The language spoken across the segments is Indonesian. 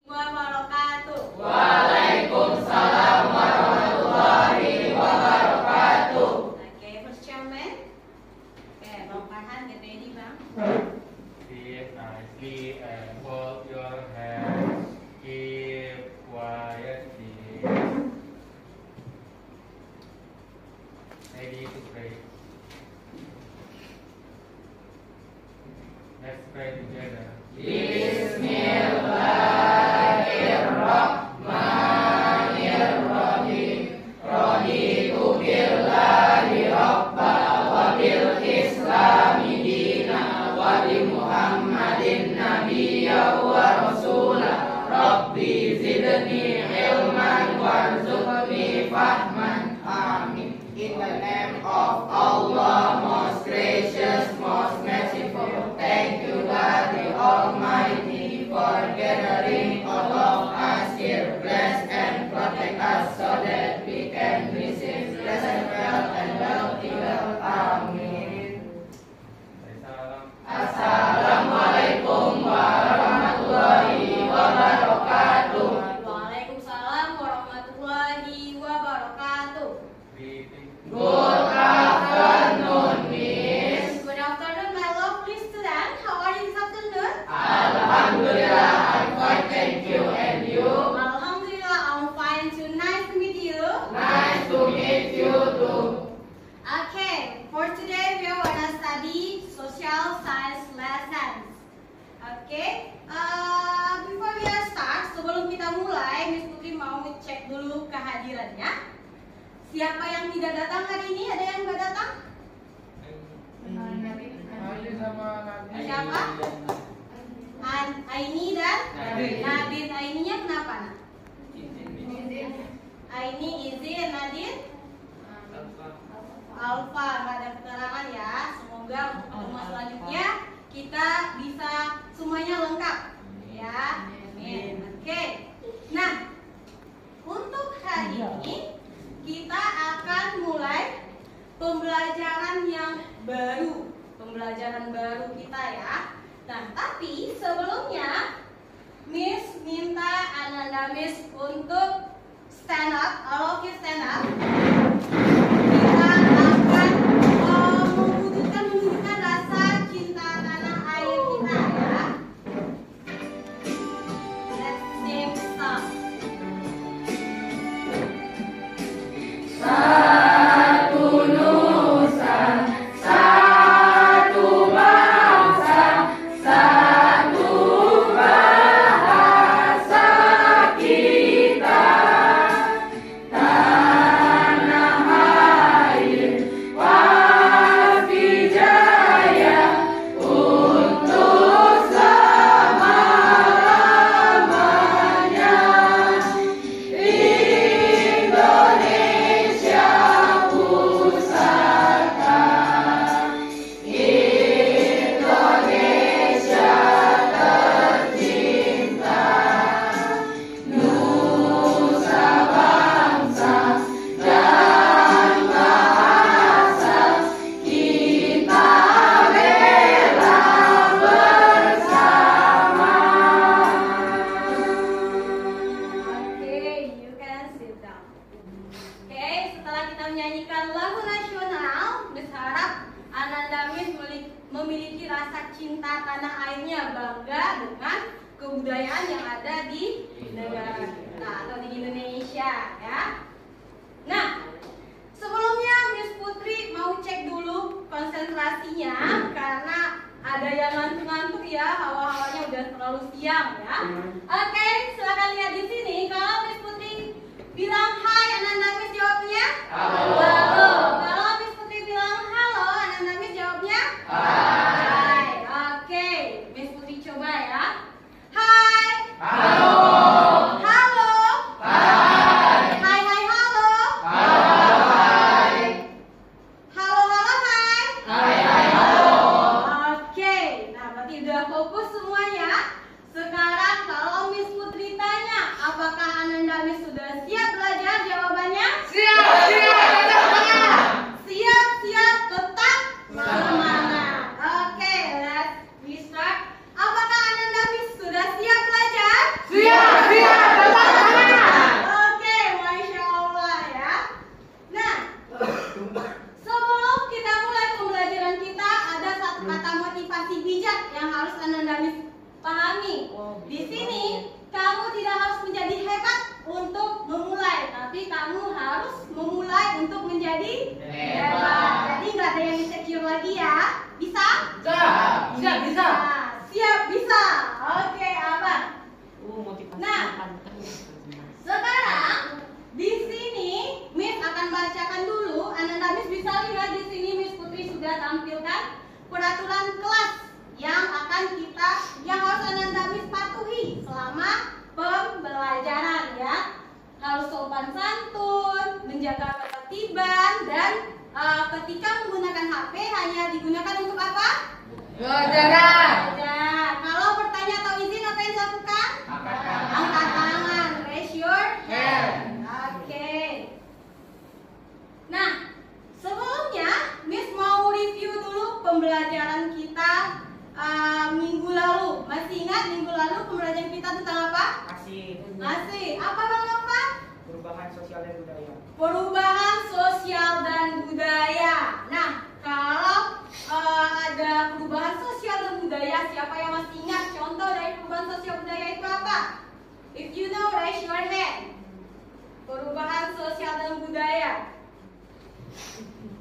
wabarakatuh. Waalaikumsalam warahmatullahi wabarakatuh. Okay, first chairman. Okay, Bang Farhan, get ready, Bang. Sit nicely and hold your hands. Keep quiet. Ready to pray. Let's pray together. Bismillahirrahmanirrahim. Raditu billahi rabba wa bil islami dina wa bi Muhammadin nabiyya wa rasula. Rabbi zidni ilman warzuqni fahman. Amin. In the name of Allah, most gracious, most merciful, thank you God the Almighty for gathering all of us here. Bless and protect us so that we can receive blessed wealth and wealthy wealth. Amin. Assalamualaikum warahmatullahi wabarakatuh. Waalaikumsalam warahmatullahi wabarakatuh. Good afternoon, Miss. Good afternoon, my lovely student. How are you this afternoon? Alhamdulillah, I'm fine, thank you. And you? Alhamdulillah, I'm fine too. Nice to meet you. Nice to meet you too. Okay, for today we are gonna study social science lessons. Okay, before we start, sebelum kita mulai, Miss Putri mau ngecek dulu kehadirannya. Siapa yang tidak datang hari ini? Ada yang nggak datang? Siapa? Aini dan Nadine. Aininya kenapa, nak? Aini, Izin, Nadine, Alfa. Nggak ada keterangan ya. Semoga untuk pertemuan selanjutnya kita bisa semuanya lengkap, ya. Amin. Oke. Nah, untuk hari ini kita akan mulai pembelajaran yang baru, pembelajaran baru kita ya. Nah, tapi sebelumnya Miss minta Ananda Miss untuk stand up. All of you stand up. Kita akan menunjukkan rasa cinta tanah air kita ya. Let's sing song. Satu nusa, satu bangsa, satu bahasa kita. Tanah air pasti jaya untuk selama-lamanya. Indonesia pusaka, Indonesia tercinta, nusa bangsa dan bahasa kita bela bersama. Okay, you can sit down. Oke, setelah kita menyanyikan lagu nasional, Miss harap Ananda Miss memiliki rasa cinta tanah airnya, bangga dengan kebudayaan yang ada di negara kita atau di Indonesia ya. Nah, sebelumnya Miss Putri mau cek dulu konsentrasinya karena ada yang ngantuk-ngantuk ya, hawa-hawanya udah terlalu siang ya. Oke, silakan lihat di sini. Kalau Miss Putri bilang hai, Ananda Miss jawabnya Halo. halo. Kalau Miss Putri bilang halo, Ananda Miss jawabnya hai. Oke, Miss Putri coba ya. Hai. Halo. Halo. Hai. Hai hai halo. Halo, hai. Halo halo hai. Hai, hai, halo. Oke, nah berarti udah fokus semuanya. Sekarang kalau Miss Putri tanya, apakah Ananda Miss sudah siap belajar? Jawabannya Siap, siap, siap. siap, siap, tetap semangat. Ananda Miss pahami. Di sini kamu tidak harus menjadi hebat untuk memulai, tapi kamu harus memulai untuk menjadi hebat. Jadi nggak ada yang insecure lagi ya. Bisa? Bisa. Siap, bisa. Oke, Abang. Nah, sekarang di sini Miss akan bacakan dulu. Ananda Miss bisa lihat di sini Miss Putri sudah tampilkan peraturan kelas yang harus Ananda Miss patuhi selama pembelajaran ya. Harus sopan santun, menjaga ketertiban, dan ketika menggunakan HP hanya digunakan untuk apa? Belajar. Kalau bertanya atau izin apa yang dilakukan? Angkat tangan, raise your hand. Oke. Nah, sebelumnya Miss mau review dulu pembelajaran kita minggu lalu. Masih ingat minggu lalu pembelajaran kita tentang apa? Masih. Apa Bang Nova? Perubahan sosial dan budaya. Perubahan sosial dan budaya. Nah, kalau ada perubahan sosial dan budaya, siapa yang masih ingat contoh dari perubahan sosial budaya itu apa? If you know, raise your hand. Perubahan sosial dan budaya.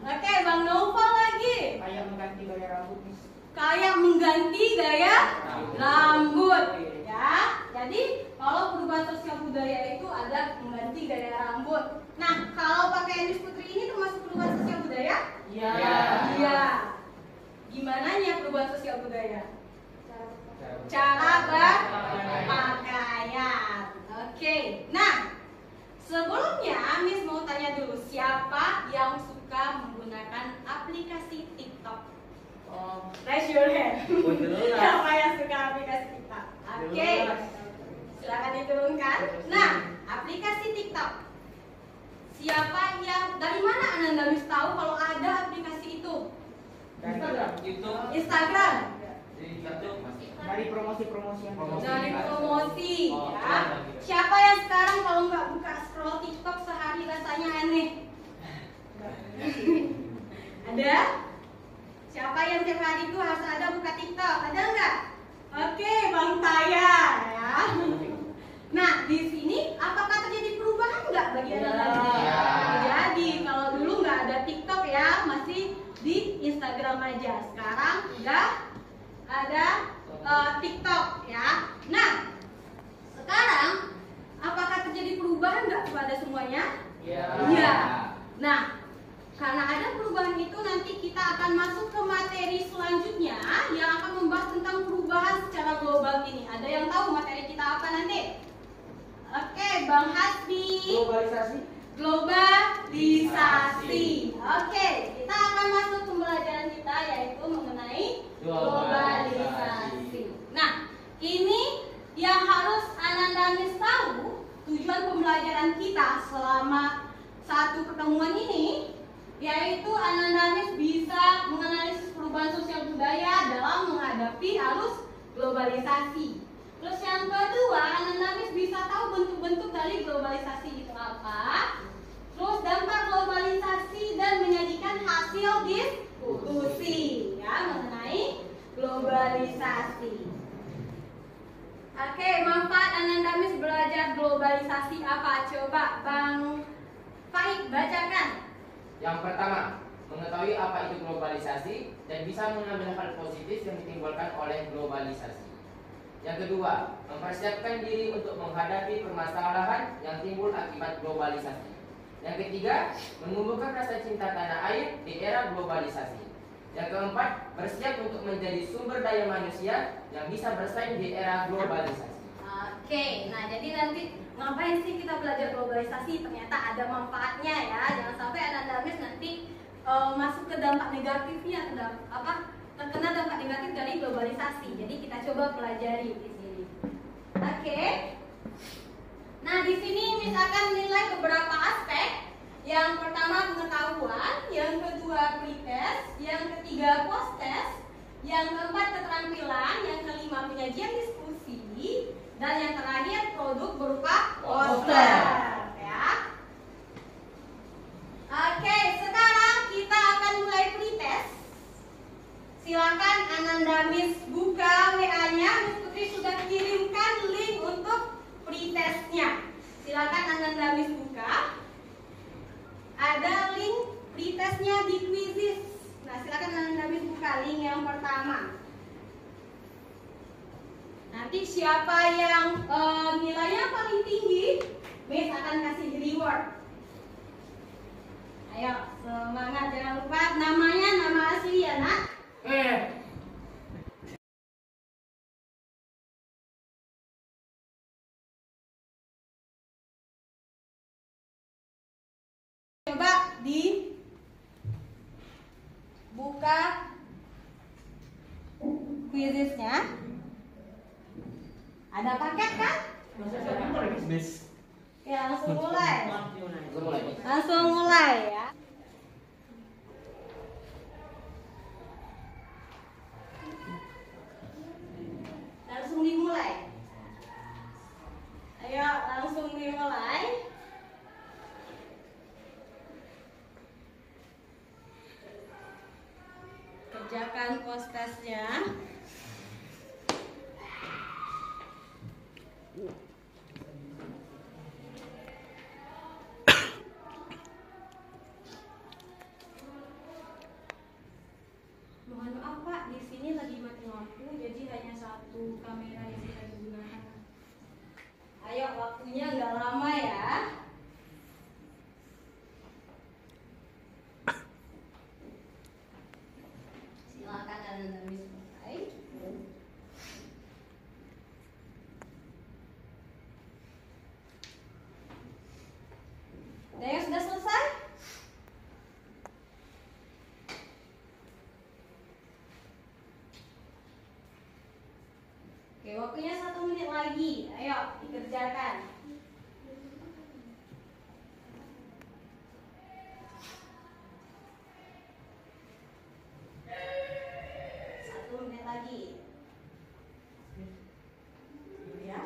Oke, Bang Nova lagi. Kayak mengganti gaya rambut, Miss. Kayak mengganti gaya rambut ya. Jadi kalau perubahan sosial budaya itu ada mengganti gaya rambut. Nah, kalau pakaian Miss Putri ini termasuk perubahan sosial budaya? Iya. Gimana nya perubahan sosial budaya? Cara berpakaian. Oke. Nah, sebelumnya Miss mau tanya dulu, siapa yang suka menggunakan aplikasi TikTok? Raise your hand. Siapa yang suka aplikasi TikTok? Oke. Silakan diturunkan. Nah, aplikasi TikTok. Siapa yang dari mana Ananda Miss tahu kalau ada aplikasi itu? Instagram. Dari promosi-promosi yang Dari promosi ya. Siapa yang sekarang kalau nggak buka scroll TikTok sehari rasanya aneh? Ada? Siapa yang tiap hari itu harus ada buka TikTok? Ada nggak? Oke, Bang Taya ya. Nah, di sini apakah terjadi perubahan nggak bagi Ananda? Jadi kalau dulu nggak ada TikTok ya, masih di Instagram aja. Sekarang udah ada TikTok ya. Nah, sekarang apakah terjadi perubahan nggak kepada semuanya? Iya. Nah, karena ada perubahan itu nanti kita akan masuk ke materi selanjutnya yang akan membahas tentang perubahan secara global ini. Ada yang tahu materi kita apa nanti? Oke, Bang Hasbi. Globalisasi. Oke, kita akan masuk pembelajaran kita yaitu mengenai globalisasi. Nah, ini yang harus Ananda Miss tahu, tujuan pembelajaran kita selama satu pertemuan ini, yaitu Ananda Miss bisa menganalisis perubahan sosial budaya dalam menghadapi arus globalisasi. Terus yang kedua, Ananda Miss bisa tahu bentuk-bentuk dari globalisasi itu apa. Terus dampak globalisasi dan menyajikan hasil diskusi ya mengenai globalisasi. Oke, manfaat Ananda Miss belajar globalisasi apa? Coba Bang Fahid bacakan. Yang pertama, mengetahui apa itu globalisasi dan bisa mengambil hal positif yang ditimbulkan oleh globalisasi. Yang kedua, mempersiapkan diri untuk menghadapi permasalahan yang timbul akibat globalisasi. Yang ketiga, menumbuhkan rasa cinta tanah air di era globalisasi. Yang keempat, bersiap untuk menjadi sumber daya manusia yang bisa bersaing di era globalisasi. Oke, nah jadi nanti ngapain sih kita belajar globalisasi? Ternyata ada manfaatnya ya. Jangan sampai Ananda Miss nanti masuk ke dampak negatifnya, terkena dampak negatif dari globalisasi. Jadi kita coba pelajari di sini. Oke. Nah, di sini Miss akan menilai beberapa aspek. Yang pertama pengetahuan, yang kedua pretest, yang ketiga post test, yang keempat keterampilan, yang kelima penyajian diskusi, dan yang terakhir produk berupa poster. Ya. Oke, sekarang kita akan mulai pretest. Silakan Ananda Miss buka WA-nya. Miss Putri sudah kirimkan link untuk pretestnya. Silakan Ananda Miss buka. Ada link pretestnya di Quizizz. Nah, silakan Ananda Miss buka link yang pertama. Nanti siapa yang nilainya paling tinggi, Miss akan kasih reward. Ayo, semangat, jangan lupa namanya nama asli ya, Nak. Coba dibuka Quizizz-nya. Ada paket kan? Ya, langsung mulai. Langsung mulai ya. Langsung dimulai. Ayo, langsung dimulai. Kerjakan post-testnya. Mohon maaf Pak, di sini lagi mati lampu, jadi hanya satu kamera yang bisa digunakan. Ayo, waktunya nggak lama ya. Silakan Ananda Miss mulai. Ada yang sudah selesai? Oke, waktunya 1 menit lagi. Ayo, dikerjakan. Lagi ya.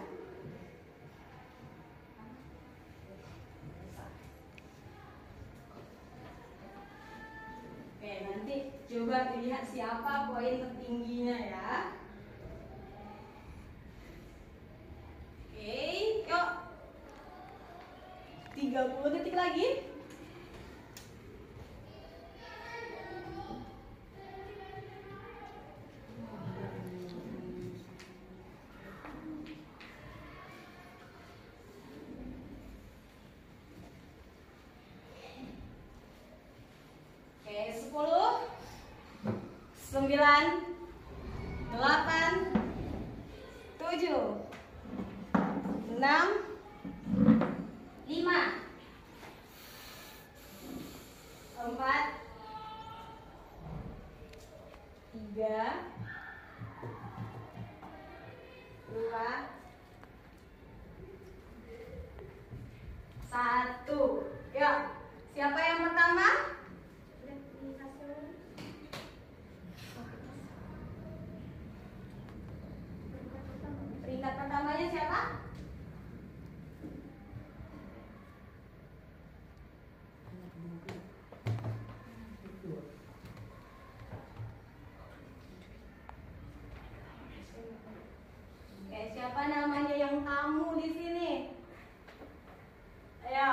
Oke, nanti coba dilihat siapa poin tertingginya ya. Oke, yuk 30 detik lagi. Oke, 10, 9, 8, 7, 6, 5, 4, 3, 2, 1. Yuk, siapa yang pertama? Peringkat pertamanya siapa? Oke, siapa namanya yang tamu di sini? Ayo.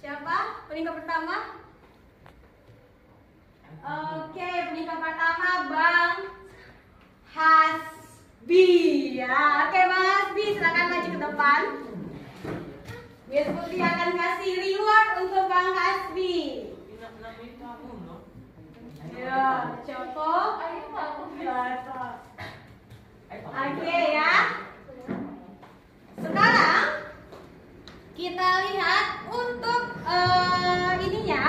Siapa peringkat pertama? Oke, peringkat pertama Bang Hasbi ya. Oke Bang Hasbi, silakan maju ke depan. Miss Putri akan kasih reward untuk Bang Hasbi. Ya, contoh. Oke ya. Sekarang kita lihat untuk ininya.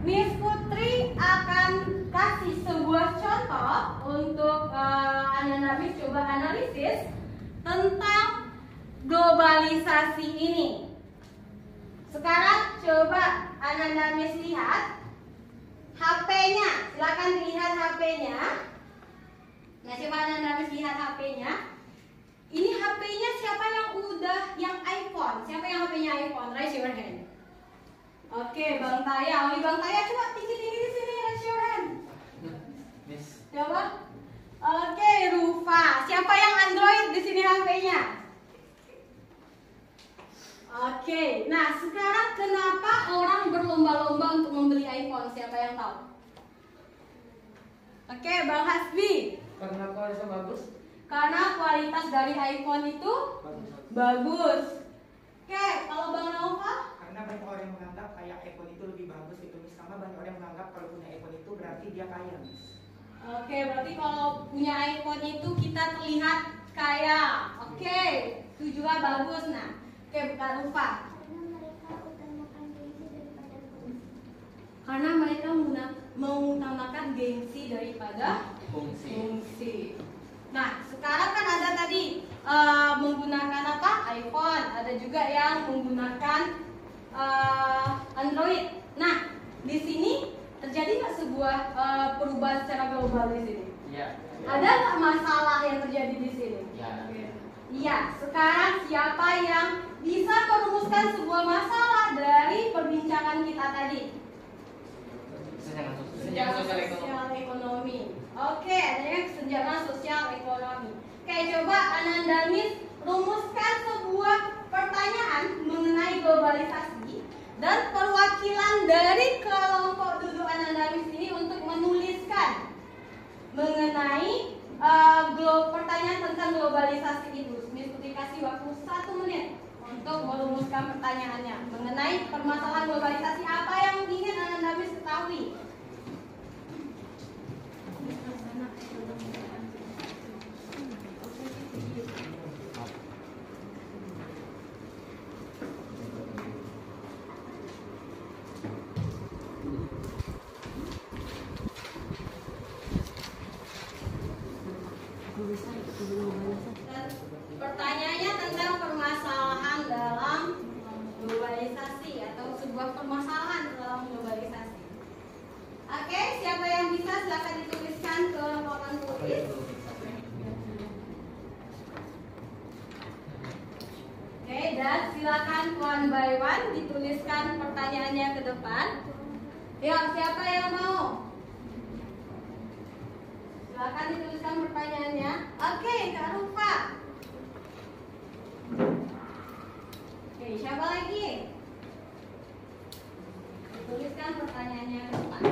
Miss Putri akan kasih sebuah contoh untuk Ananda Miss coba analisis tentang globalisasi ini. Sekarang coba Ananda Miss lihat HP-nya. Silakan dilihat HP-nya. Nah, coba Ananda Miss lihat HP-nya. Ini HP-nya siapa yang iPhone? Siapa yang HP-nya iPhone? Raise your hand. Oke, Bang Taya. Bang Taya coba tinggi-tinggi di sini, raise your hand. Oke, Bang Hasbi. Karena kualitasnya bagus. Karena kualitas dari iPhone itu bagus. Oke, kalau Bang Nova? Karena banyak orang yang menganggap kayak iPhone itu lebih bagus gitu Miss. Karena banyak orang yang menganggap kalau punya iPhone itu berarti dia kaya Miss. Oke, berarti kalau punya iPhone itu kita terlihat kaya. Oke, itu juga bagus. Nah, oke, bukan lupa. Karena mereka mengutamakan gengsi daripada fungsi. Nah, sekarang kan ada tadi menggunakan apa? iPhone. Ada juga yang menggunakan Android. Nah, di sini terjadi nggak sebuah perubahan secara global di sini? Iya. Ada nggak masalah yang terjadi di sini? Iya. Iya. Sekarang siapa yang bisa merumuskan sebuah masalah dari perbincangan kita tadi? Senjata sosial ekonomi. Oke, adanya kesenjangan sosial ekonomi. Oke, coba Ananda Miss rumuskan sebuah pertanyaan mengenai globalisasi dan perwakilan dari kelompok duduk Ananda Miss ini untuk menuliskan mengenai pertanyaan tentang globalisasi itu. Miss Putri kasih waktu 1 menit untuk merumuskan pertanyaannya mengenai permasalahan globalisasi. Apa yang ingin Ananda Miss ketahui? Pertanyaannya tentang permasalahan dalam globalisasi atau sebuah permasalahan dalam globalisasi. Oke, siapa yang bisa silakan dituliskan ke papan tulis. Oke, dan silakan one by one dituliskan pertanyaannya ke depan. Yuk, siapa yang mau? Silakan dituliskan pertanyaannya. Oke, Kak Rufa. Oke, siapa lagi? Tuliskan pertanyaannya ke depan.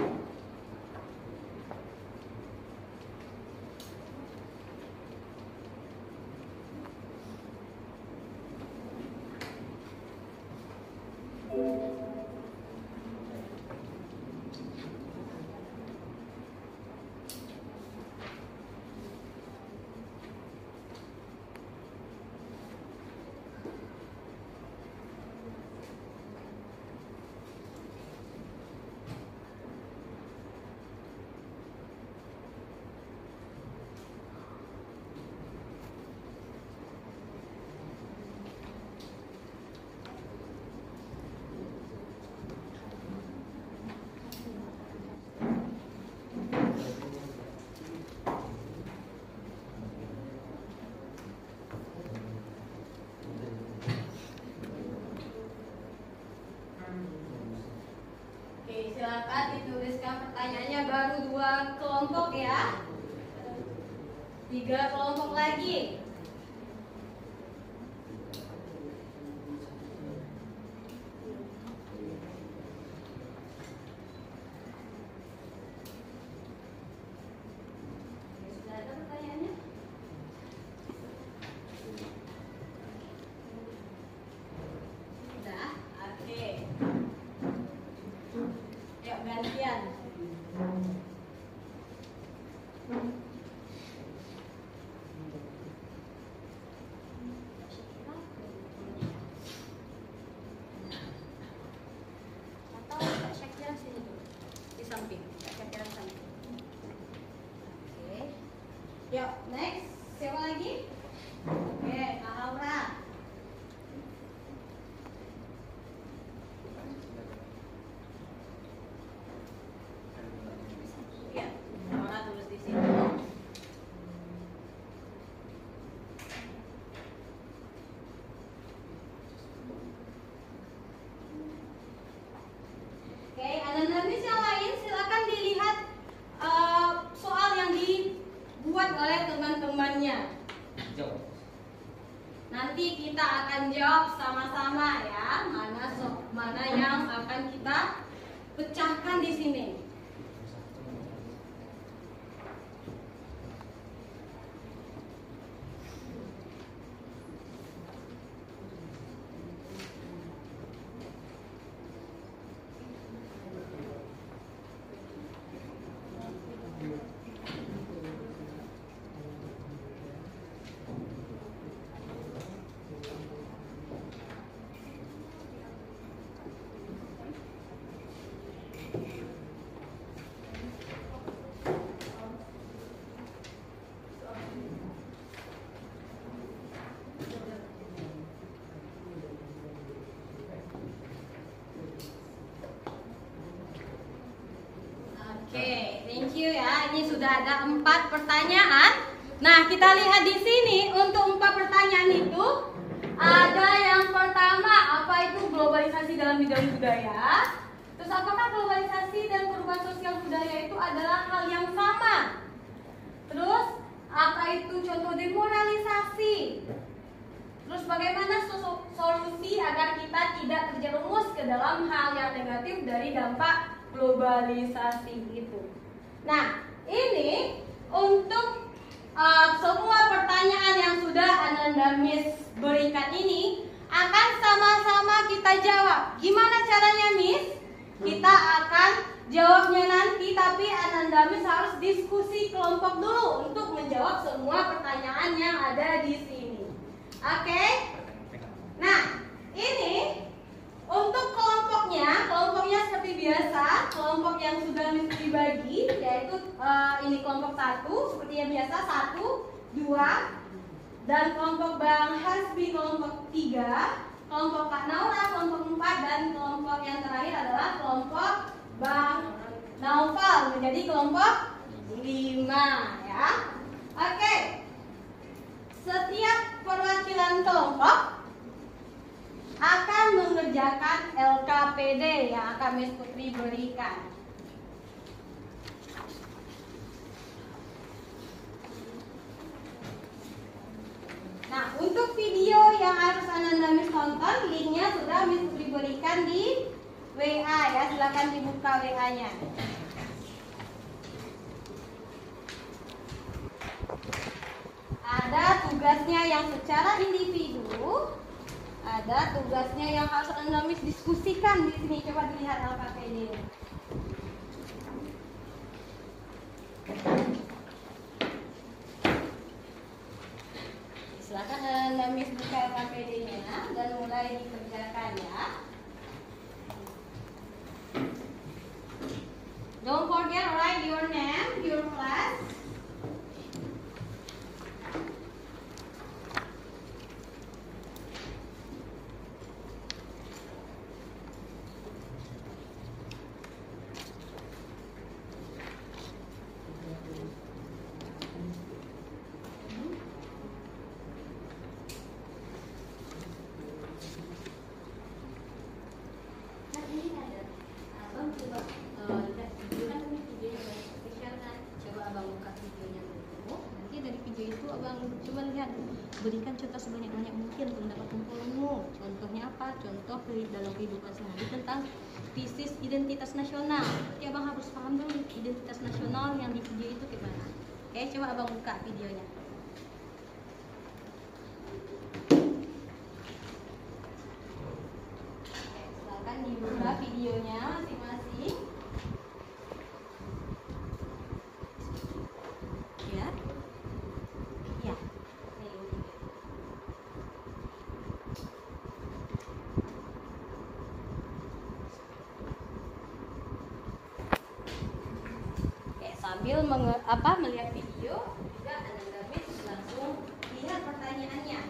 Silakan dituliskan pertanyaannya. Baru 2 kelompok ya. 3 kelompok lagi. Sudah ada pertanyaannya? Sudah? Oke. Yuk, gantian. Atau Syakira sini dulu, di samping. Syakira samping. Oke. Yuk, next. Siapa lagi? Oke, Kak Aura. Ya, Aura tulis di sini. Oke, anak-anak yang lain silakan dilihat soal yang dibuat oleh teman-temannya. Nanti kita akan jawab sama-sama ya, mana yang akan kita pecahkan di sini. thank you ya. Ini sudah ada 4 pertanyaan. Nah, kita lihat di sini untuk 4 pertanyaan itu ada yang pertama, apa itu globalisasi dalam bidang budaya? Terus apakah globalisasi dan perubahan sosial budaya itu adalah hal yang sama? Terus apa itu contoh demoralisasi? Terus bagaimana solusi agar kita tidak terjerumus ke dalam hal yang negatif dari dampak globalisasi itu? Nah, ini untuk semua pertanyaan yang sudah Ananda Miss berikan ini akan sama-sama kita jawab. Gimana caranya, Miss? Kita akan jawabnya nanti, tapi Ananda Miss harus diskusi kelompok dulu untuk menjawab semua pertanyaan yang ada di sini. Oke? Nah, ini untuk kelompoknya seperti biasa, kelompok yang sudah Miss dibagi, yaitu ini kelompok 1 seperti yang biasa, 1, 2, dan kelompok Bang Hasbi kelompok 3, kelompok Kak Naura kelompok 4, dan kelompok yang terakhir adalah kelompok Bang Naufal menjadi kelompok 5 ya. Oke. Setiap perwakilan kelompok akan mengerjakan LKPD yang akan Miss Putri berikan. Nah, untuk video yang harus Ananda Miss tonton, linknya sudah Miss Putri berikan di WA ya, silakan dibuka WA-nya. Ada tugasnya yang secara individu, ada tugasnya yang harus Ananda Miss diskusikan di sini. Coba dilihat LKPD-nya. Silakan Ananda Miss buka LKPD-nya dan mulai dikerjakan ya. Don't forget write your name, your class. Berikan contoh sebanyak-banyak mungkin untuk mendapat ilmu. Contohnya apa? Contoh dalam kehidupan sehari tentang tesis identitas nasional. Berarti abang harus paham dulu identitas nasional yang di video itu gimana. Oke, coba abang buka videonya. Silakan dibuka videonya masing-masing. Ya. Ya. Sambil melihat video juga Ananda Miss langsung lihat pertanyaannya.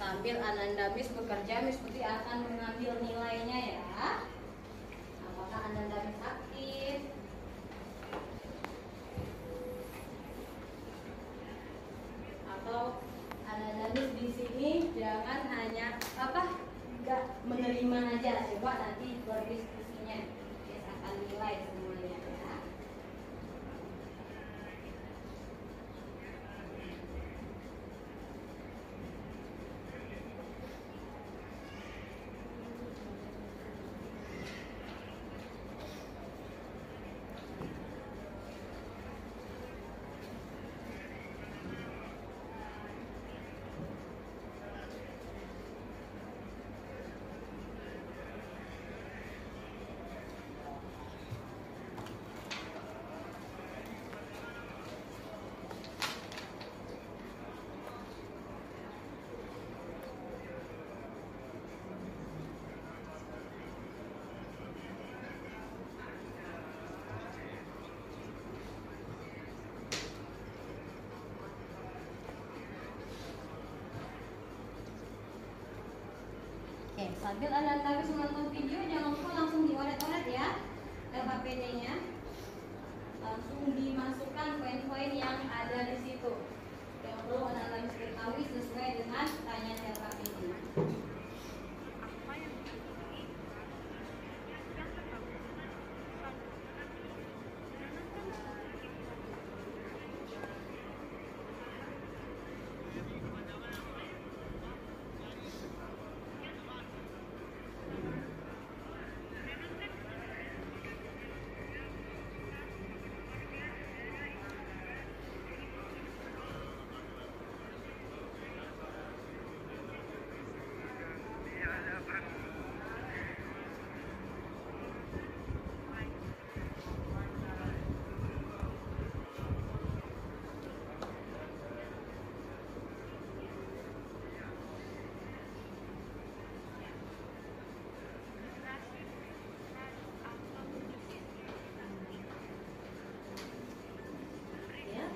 Sambil Ananda Miss bekerja, Miss Putri akan mengambil nilainya ya. Apakah Ananda Miss aktif? Atau Ananda Miss di sini jangan hanya nggak menerima aja, coba nanti berdiskusinya. Miss akan nilai semuanya ya. Oke, sambil Ananda Miss menonton video, jangan lupa langsung dioret-oret ya LKPD-nya. Langsung dimasukkan poin-poin yang ada di situ yang perlu Ananda Miss ketahui sesuai dengan pertanyaan LKPD. Ya.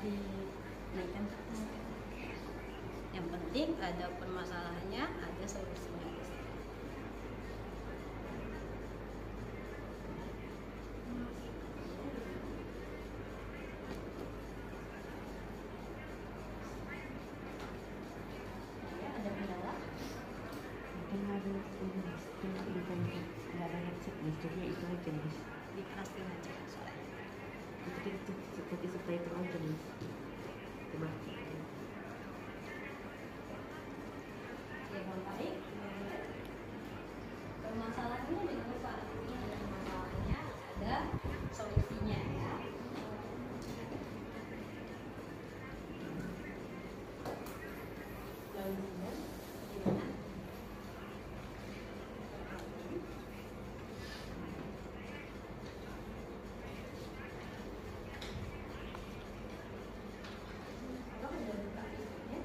Dinaikkan. Yang penting ada permasalahannya, ada solusinya. Ya, ada kendala? Mungkin harus internet nggak ada headset nih, jadi ya itu aja nih. Dikeraskan aja suaranya. Itu seperti itu aja nih. Coba. Yang baik, permasalahannya jangan lupa ini ada permasalahannya, ada solusinya ya. Lalu gimana? Abang udah buka videonya?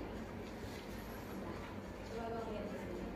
Udah. Coba abang lihat di sini.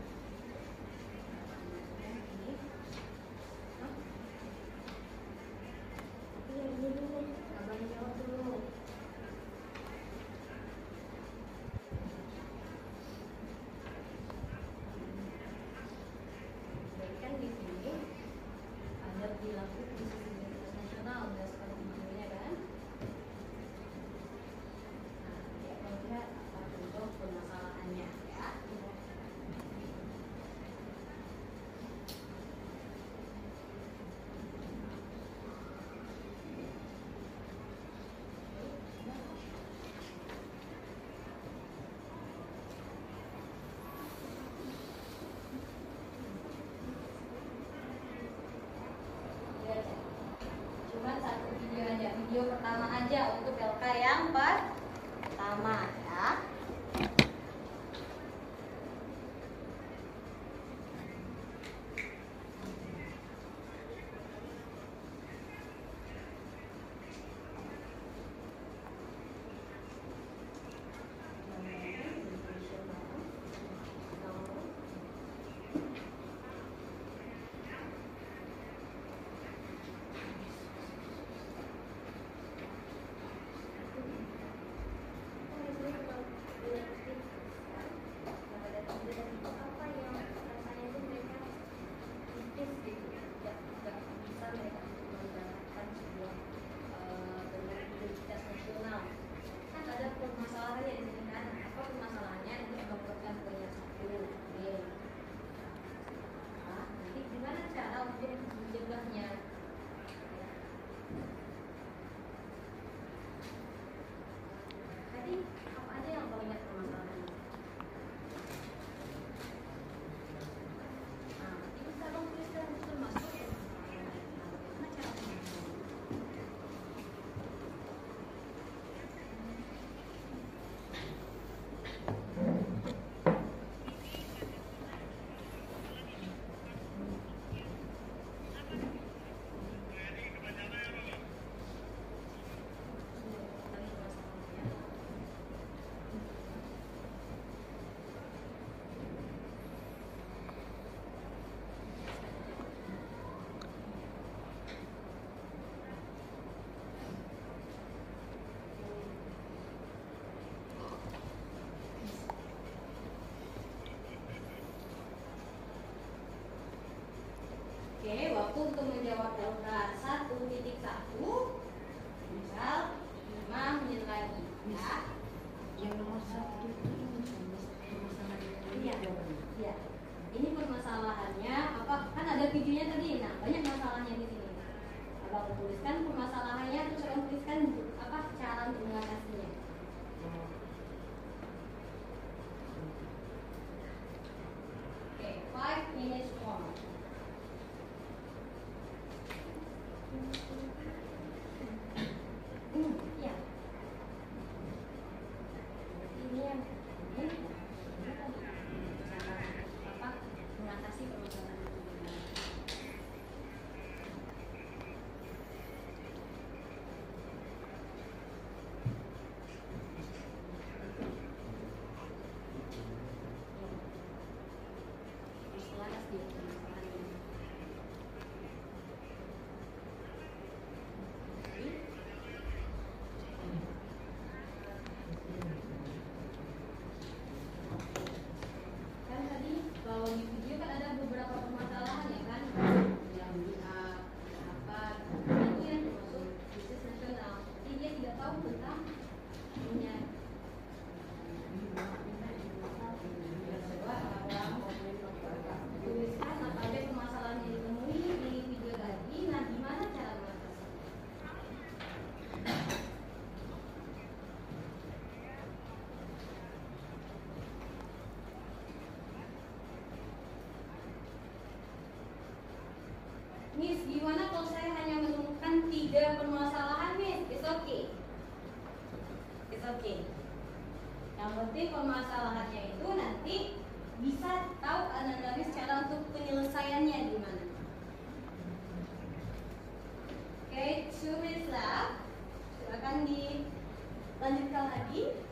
waktu untuk menjawab LK 1.1. Misal 5 menit lagi. Ya. Yang nomor 1 itu Iya. Iya. Ini permasalahannya apa? Kan ada videonya tadi. Nah, banyak masalahnya di sini. Abang tuliskan permasalahannya, terus abang tuliskan apa cara untuk mengatasinya. Oke, 5 minutes more. Iya. Ini yang apa mengatasi permasalahan itu. Selaras dia permasalahan ini. Kan tadi kalau di video kan ada beberapa permasalahan ya kan, yang di A, apa, ini yang termasuk bisnis nasional. Jadi dia tidak tahu tentang ininya. Coba abang tuliskan apa aja permasalahan yang ditemui di video tadi. Nah, gimana cara mengatasi? Miss, gimana kalau saya hanya menemukan 3 permasalahan, Miss? It's okay. It's okay. Yang penting permasalahannya itu nanti bisa tahu analisis cara untuk penyelesaiannya gimana. Oke, 2 minutes left. Silakan dilanjutkan lagi.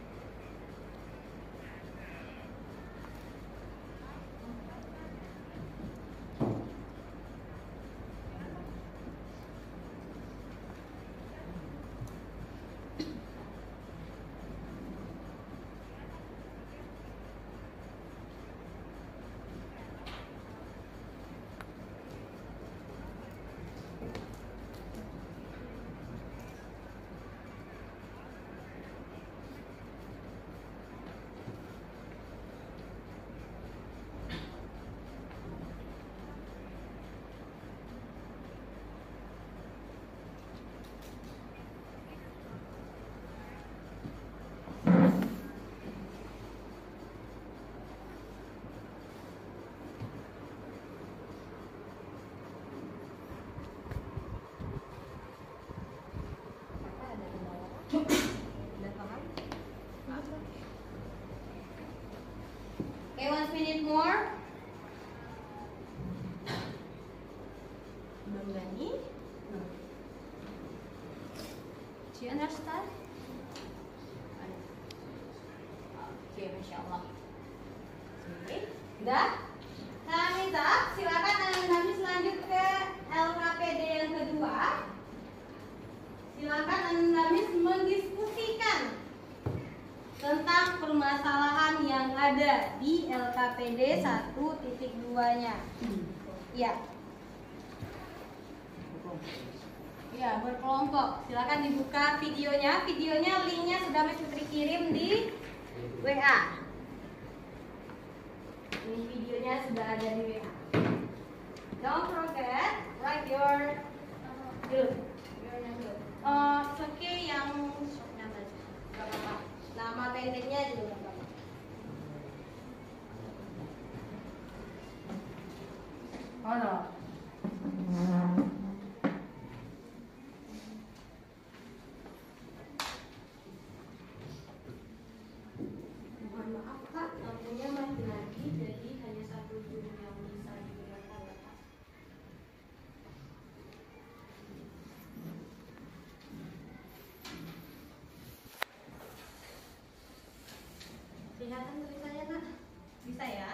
Udah paham? Okay, 1 minute more. Belum berani? Do you understand? Oke, Masya Allah. Oke, udah? Nah, silakan Anda lanjut ke LKPD yang kedua. Silakan Anda mendiskusikan tentang permasalahan yang ada di LKPD 1.2-nya. Ya. Ya, berkelompok. Silakan dibuka videonya. Videonya linknya sudah Mas Putri kirim di WA. Ini videonya sudah ada di WA. Don't forget write your good. It's okay yang shortnya aja. Gak apa-apa. Nama pendeknya juga gak apa-apa. Oh no. Mohon maaf Kak, lampunya mati lagi, jadi hanya 1 jam yang bisa digunakan ya Kak. Kelihatan tulisannya Kak? Bisa ya?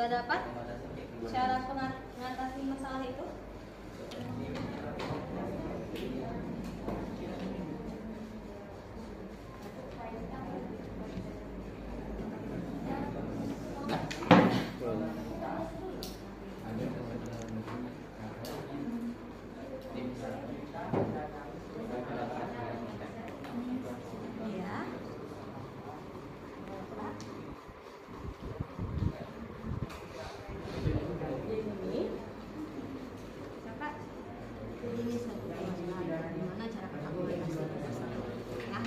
Sudah dapat cara mengatasi masalah itu? Ya. Siapa? Ini satu masalah. Gimana cara kategoriasi masalah? Ya.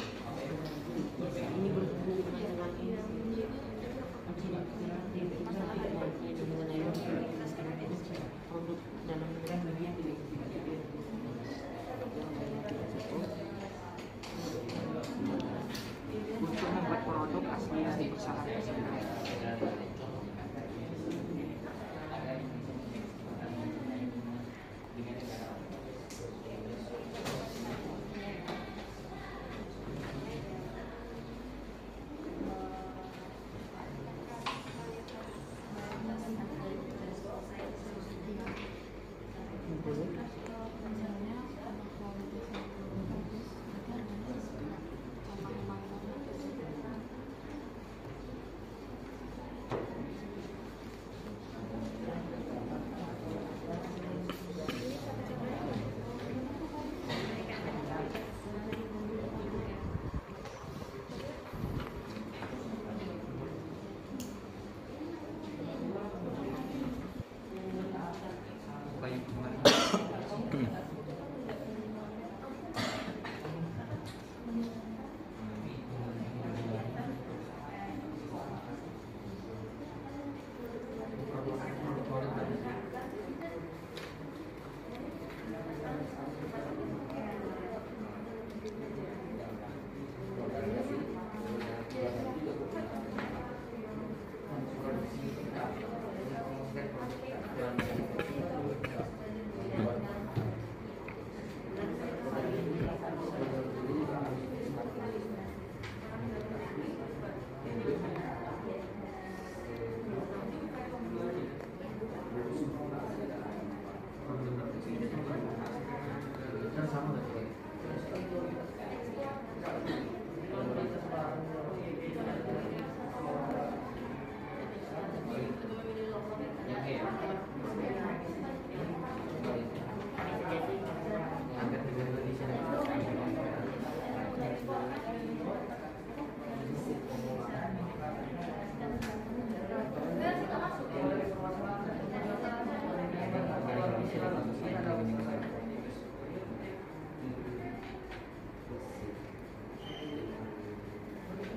Ini berhubungan dengan ini. Produk dalam negeri untuk membuat produk asli yang dipersyaratkan.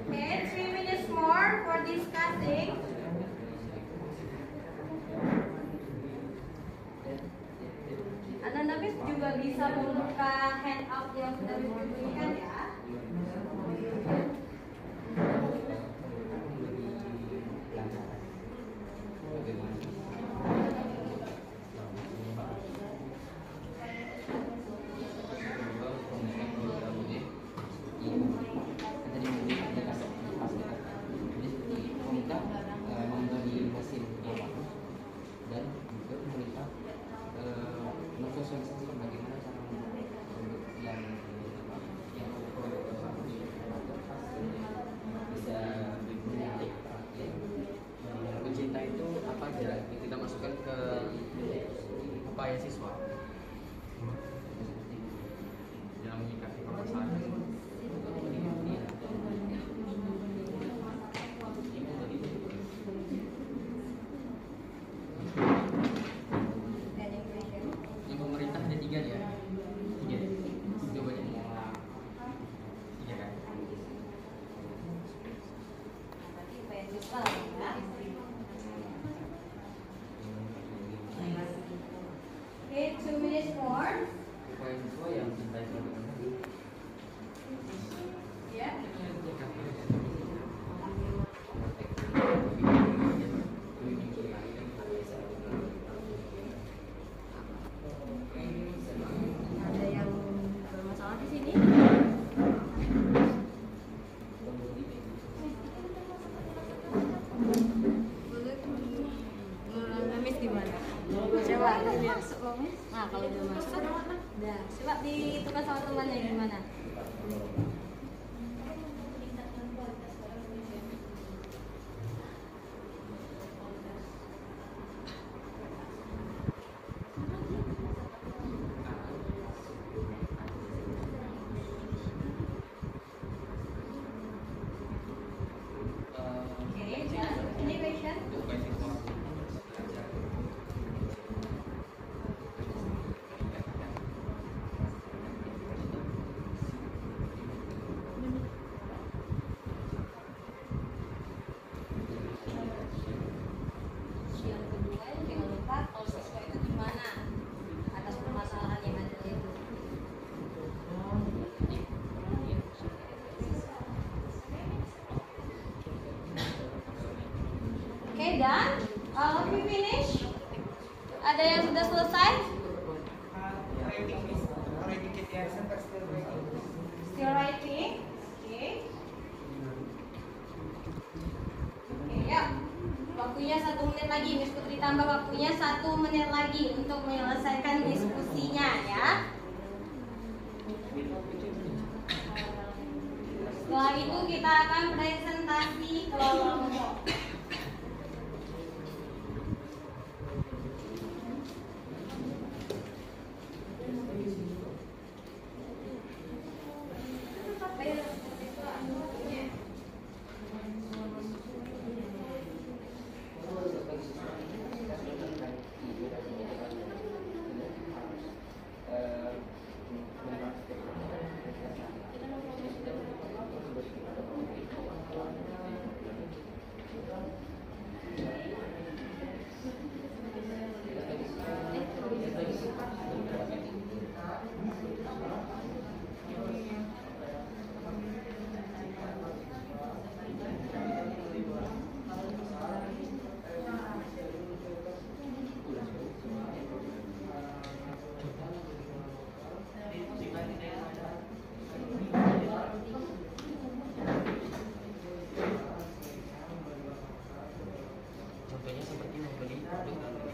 Okay, 3 minutes more for discussing. Anda juga bisa membuka handout yang sudah diberikan ya. teman-temannya gimana? Okay, just any question? Yang kedua, jangan lupa kalau siswa itu di mana atas permasalahan yang ada itu. Oke, dan we finish. Ada yang sudah selesai? Writing is already get the answer but still writing. Still writing? Oke. Oke, ya. Waktunya 1 menit lagi, Miss Putri tambah waktunya 1 menit lagi untuk menyelesaikan diskusinya ya. Setelah itu kita akan presentasi kelompok. Contohnya seperti membeli produk ini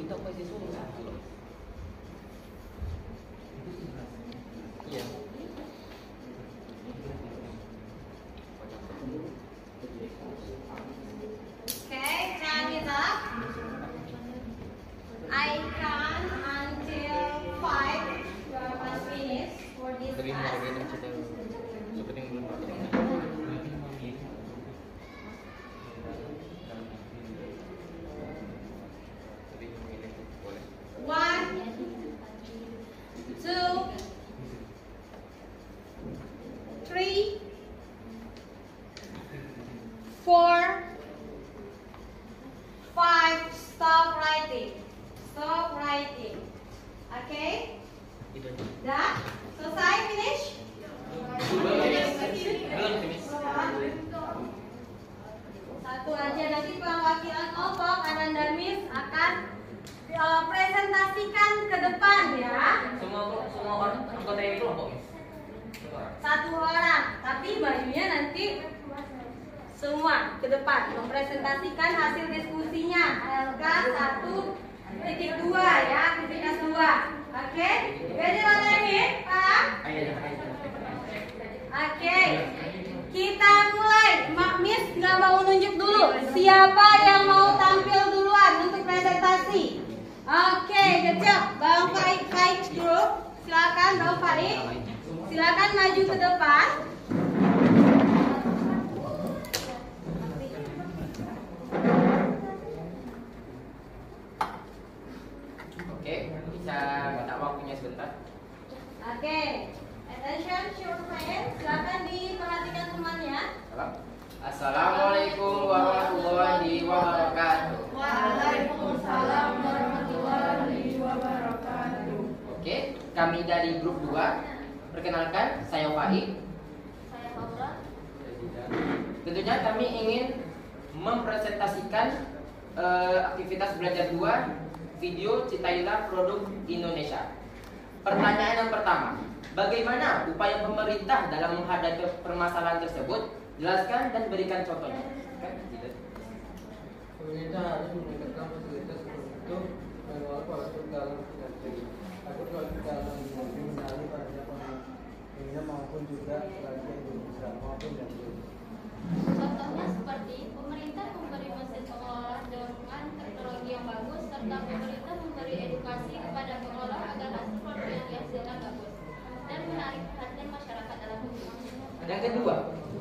kita pasti suruh satu loh. Iya. Okay, time is up. I count until 5. You are must finish for this Tapi mau class. gitu cerita seperti yang belum pakai. One, two, three, 4, 5. Stop writing. Stop writing. Okay? Itu aja. Dah? Selesai? Finish? Belum finish. Satu aja, nanti perwakilan kelompok Ananda Miss akan presentasikan ke depan ya. Semua orang anggota ini kelompok. Satu orang, tapi bajunya nanti semua ke depan mempresentasikan hasil diskusinya. LK 1.2 ya, aktivitas 2. Oke? Jadi what I mean, Pak? Oke. Kita mulai. Mak Miss nggak mau nunjuk dulu. Siapa yang mau tampil duluan untuk presentasi? Oke, good job. Bang Faik Group. Silakan Bang Faik. Silakan maju ke depan. Oke, bisa minta waktunya sebentar. Oke. Attention, short friend. Silakan diperhatikan temannya. Assalamualaikum warahmatullahi wabarakatuh. Waalaikumsalam warahmatullahi wabarakatuh. Oke, kami dari grup 2. Perkenalkan, saya Faik. Saya Paula. Tentunya kami ingin mempresentasikan aktivitas belajar 2 video Citailah Produk Indonesia. Pertanyaan yang pertama, bagaimana upaya pemerintah dalam menghadapi permasalahan tersebut? Jelaskan dan berikan contohnya. harus meningkatkan fasilitas itu manual produk dalam negeri agar produk dalam negeri menarik banyak pengguna maupun juga warga Indonesia maupun yang belum. Contohnya seperti pemerintah memberi mesin pengolah dengan teknologi yang bagus serta pemerintah memberi edukasi kepada pengolah agar hasil produk yang dihasilkan bagus dan menarik perhatian masyarakat dalam negeri. Yang kedua,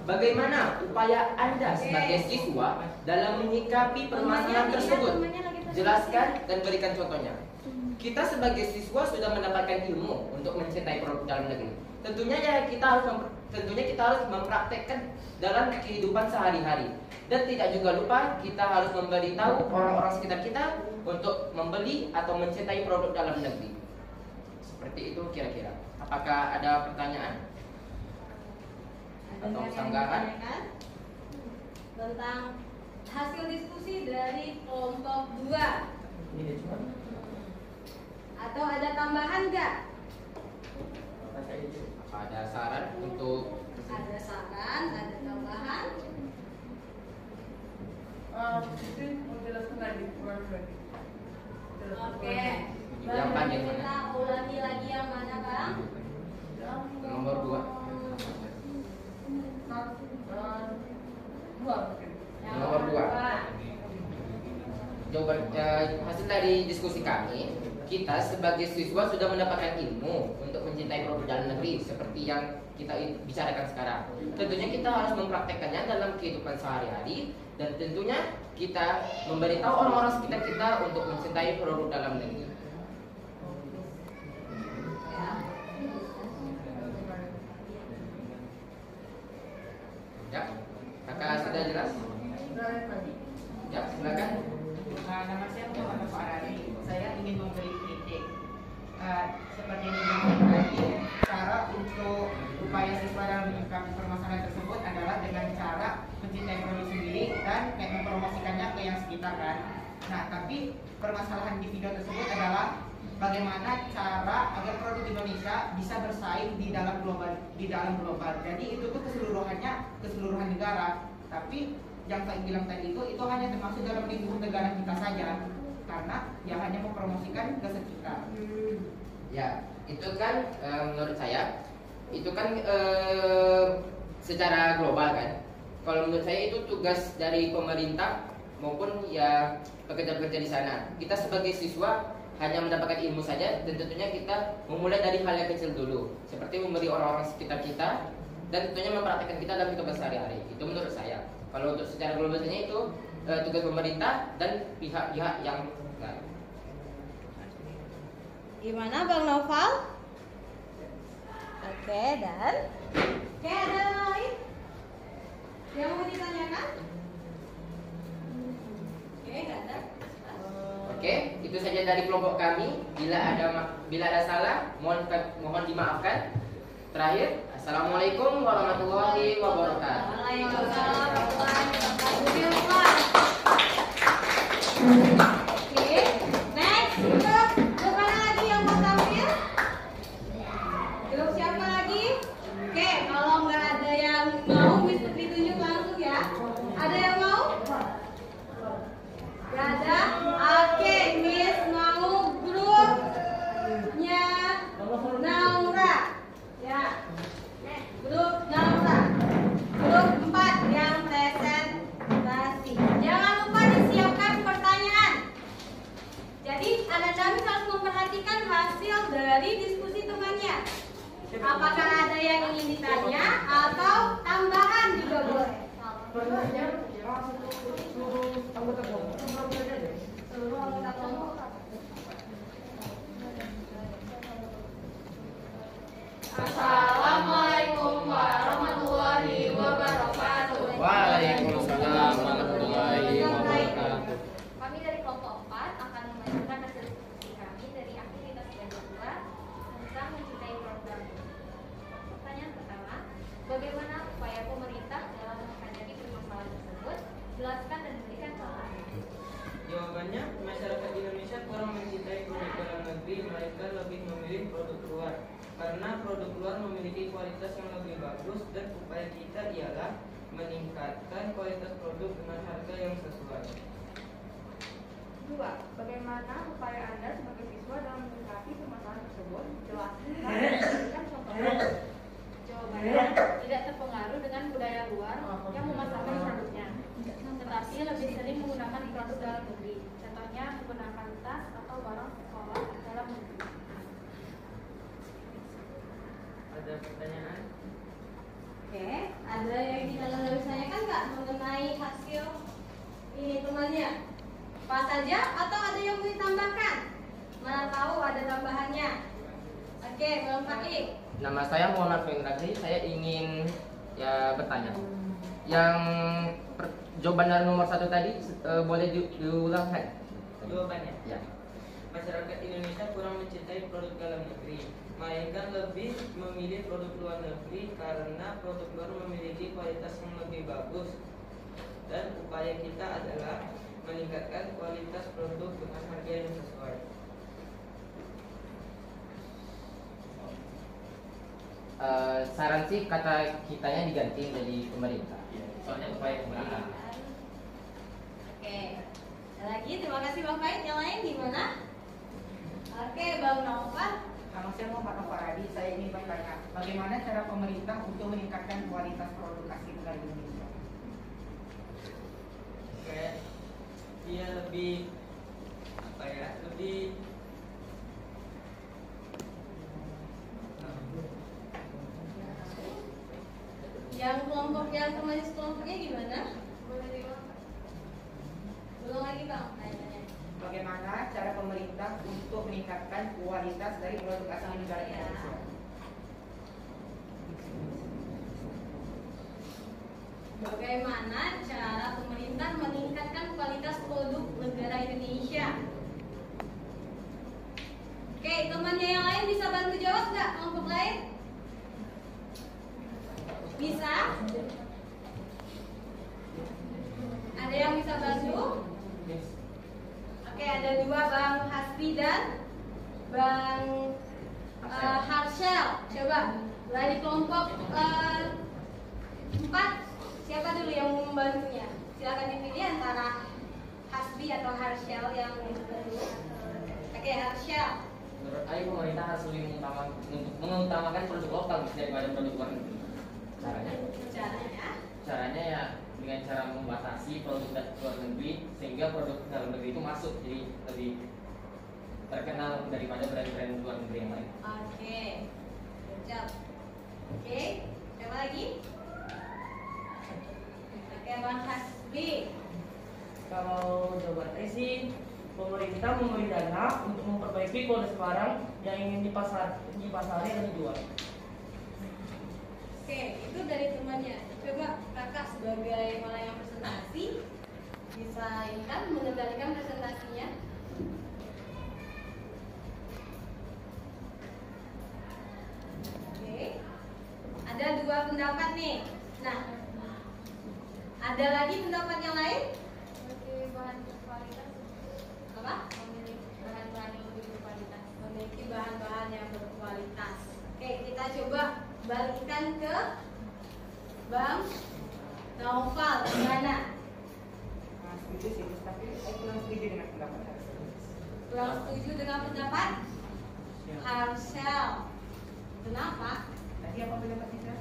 bagaimana upaya Anda sebagai siswa dalam menyikapi permasalahan tersebut? Jelaskan dan berikan contohnya. Kita sebagai siswa sudah mendapatkan ilmu untuk mencintai produk dalam negeri. Tentunya kita harus mempraktekkan dalam kehidupan sehari-hari. Dan tidak juga lupa kita harus memberitahu orang-orang sekitar kita untuk membeli atau mencintai produk dalam negeri. Seperti itu kira-kira. Apakah ada pertanyaan? Atau sanggahan tentang hasil diskusi dari kelompok 2 atau ada tambahan nggak? Ada saran untuk Ada saran, ada tambahan? Mungkin menjelaskan lagi. Oke. Yang panjang mana? Kita ulangi lagi yang mana, Bang? Nomor 2. Nomor 2. Jawaban hasil dari diskusi kami, kita sebagai siswa sudah mendapatkan ilmu untuk mencintai produk dalam negeri seperti yang kita bicarakan sekarang. Tentunya kita harus mempraktekkannya dalam kehidupan sehari-hari dan tentunya kita memberitahu orang-orang sekitar kita untuk mencintai produk dalam negeri. Ya, kakak sudah jelas? Ya, silakan. Nama saya Muhammad Farani. Saya ingin memberi kritik. Seperti yang dibilang tadi, cara untuk upaya siswa dalam menyikapi permasalahan tersebut adalah dengan cara mencintai produk sendiri dan mempromosikannya ke yang sekitar kan. Nah, tapi permasalahan di video tersebut adalah bagaimana cara agar produk Indonesia bisa bersaing di dalam global. Jadi itu tuh keseluruhan negara. Tapi yang saya bilang tadi itu hanya termasuk dalam lingkup negara kita saja, karena ya hanya mempromosikan ke sekitar. Ya, itu kan menurut saya itu kan secara global kan. Kalau menurut saya itu tugas dari pemerintah maupun ya pekerja-pekerja di sana. Kita sebagai siswa hanya mendapatkan ilmu saja dan tentunya kita memulai dari hal yang kecil dulu, seperti memberi orang-orang sekitar kita dan tentunya mempraktekkan kita dalam kehidupan sehari-hari. Itu menurut saya. Kalau untuk secara globalnya itu tugas pemerintah dan pihak-pihak yang lain. Gimana Bang Noval? Oke, dan ada lain yang mau ditanyakan? Oke, nggak ada. Oke, itu saja dari kelompok kami. Bila ada salah, mohon dimaafkan. Terakhir, assalamualaikum warahmatullahi wabarakatuh. Waalaikumsalam warahmatullahi wabarakatuh. Oke, next grup mana lagi yang mau tampil? Grup siapa lagi? Oke, kalau nggak ada yang mau, bisa ditunjuk langsung ya. Ada yang mau? Gak ada? Oke, Miss mau grupnya Naura. Ya, grup Naura. Grup 4 yang presentasi. Jangan lupa disiapkan pertanyaan. Jadi, anak kami harus memperhatikan hasil dari diskusi temannya. Apakah ada yang ingin ditanya atau tambahan juga boleh. Seluruh anggota kelompok. Assalamualaikum warahmatullahi wabarakatuh. Waalaikumsalam warahmatullahi wabarakatuh. Kami dari kelompok 4 akan melanjutkan hasil diskusi kami dari aktivitas yang kedua tentang mencintai program. Pertanyaan pertama, bagaimana upaya pemerintah dalam menghadapi permasalahan tersebut? Jelaskan dan berikan contohnya. Jawabannya, masyarakat Indonesia kurang mencintai produk dalam negeri, melainkan lebih memilih produk luar. Karena produk luar memiliki kualitas yang lebih bagus dan upaya kita ialah meningkatkan kualitas produk dengan harga yang sesuai. bagaimana upaya Anda sebagai siswa dalam menyikapi permasalahan tersebut? Jelaskan dan berikan contohnya. Jawabannya tidak terpengaruh dengan budaya luar yang memasarkan produknya, tetapi lebih sering menggunakan produk dalam negeri. Contohnya menggunakan tas atau barang sekolah dalam negeri. Ada pertanyaan? Oke, ada yang kita harus tanyakan nggak mengenai hasil ini temannya? Apa saja atau ada yang mau ditambahkan? Mana tahu ada tambahannya. Oke, Bang Fakih. Nama saya Muhammad Fendragri. Saya ingin bertanya. Yang jawaban dari nomor 1 tadi boleh diulangkan? Jawabannya? Ya. Masyarakat Indonesia kurang mencintai produk dalam negeri, melainkan lebih memilih produk luar negeri karena produk luar memiliki kualitas yang lebih bagus. Dan upaya kita adalah meningkatkan kualitas produk dengan harga yang sesuai. Saran sih kata kitanya diganti jadi pemerintah. Soalnya upaya pemerintah. Oke, ada lagi. Terima kasih Bang Faid. Yang lain gimana? Oke, Bang Nova. Kalau saya mau Pak Faradi, saya ingin bertanya, bagaimana cara pemerintah untuk meningkatkan kualitas produk asli negara Indonesia? Kayak dia lebih lebih yang kelompok yang kemarin kelompoknya gimana? Boleh diulang? Belum lagi Bang, tanya-tanya. Bagaimana cara pemerintah untuk meningkatkan kualitas dari produk asal negara Indonesia? Bagaimana cara pemerintah meningkatkan kualitas produk negara Indonesia? Oke, temannya yang lain bisa bantu jawab nggak? Kelompok lain? Bisa? Ada yang bisa bantu? Oke, ada 2, Bang Hasbi dan Bang Harshel. Coba dari kelompok 4, siapa dulu yang mau membantunya? Silakan dipilih antara Hasbi atau Harshel yang dulu. Oke, Harshel. Menurut saya pemerintah harus lebih mengutamakan produk lokal daripada produk luar negeri. Caranya ya dengan cara membatasi produk luar negeri sehingga produk dalam negeri itu masuk, jadi lebih terkenal daripada brand-brand luar negeri yang lain. Oke, siap. Oke, siapa lagi? Oke, Bang Hasbi. Kalau jawaban saya sih, pemerintah memberi dana untuk memperbaiki kualitas barang yang ingin dipasari dan dijual. Oke, itu dari temannya. Coba kakak sebagai orang yang presentasi bisa ini kan mengendalikan presentasinya. Oke, ada 2 pendapat nih. Nah, ada lagi pendapat yang lain? Memiliki bahan berkualitas. Apa? Memiliki bahan-bahan yang lebih berkualitas. Memiliki bahan-bahan yang berkualitas. Oke, kita coba balikkan ke Bang Naufal. Gimana? Setuju sih, tapi saya kurang setuju dengan pendapat Harshel. Kurang setuju dengan pendapat Harshel. Kenapa? Tadi apa pendapatnya Sir?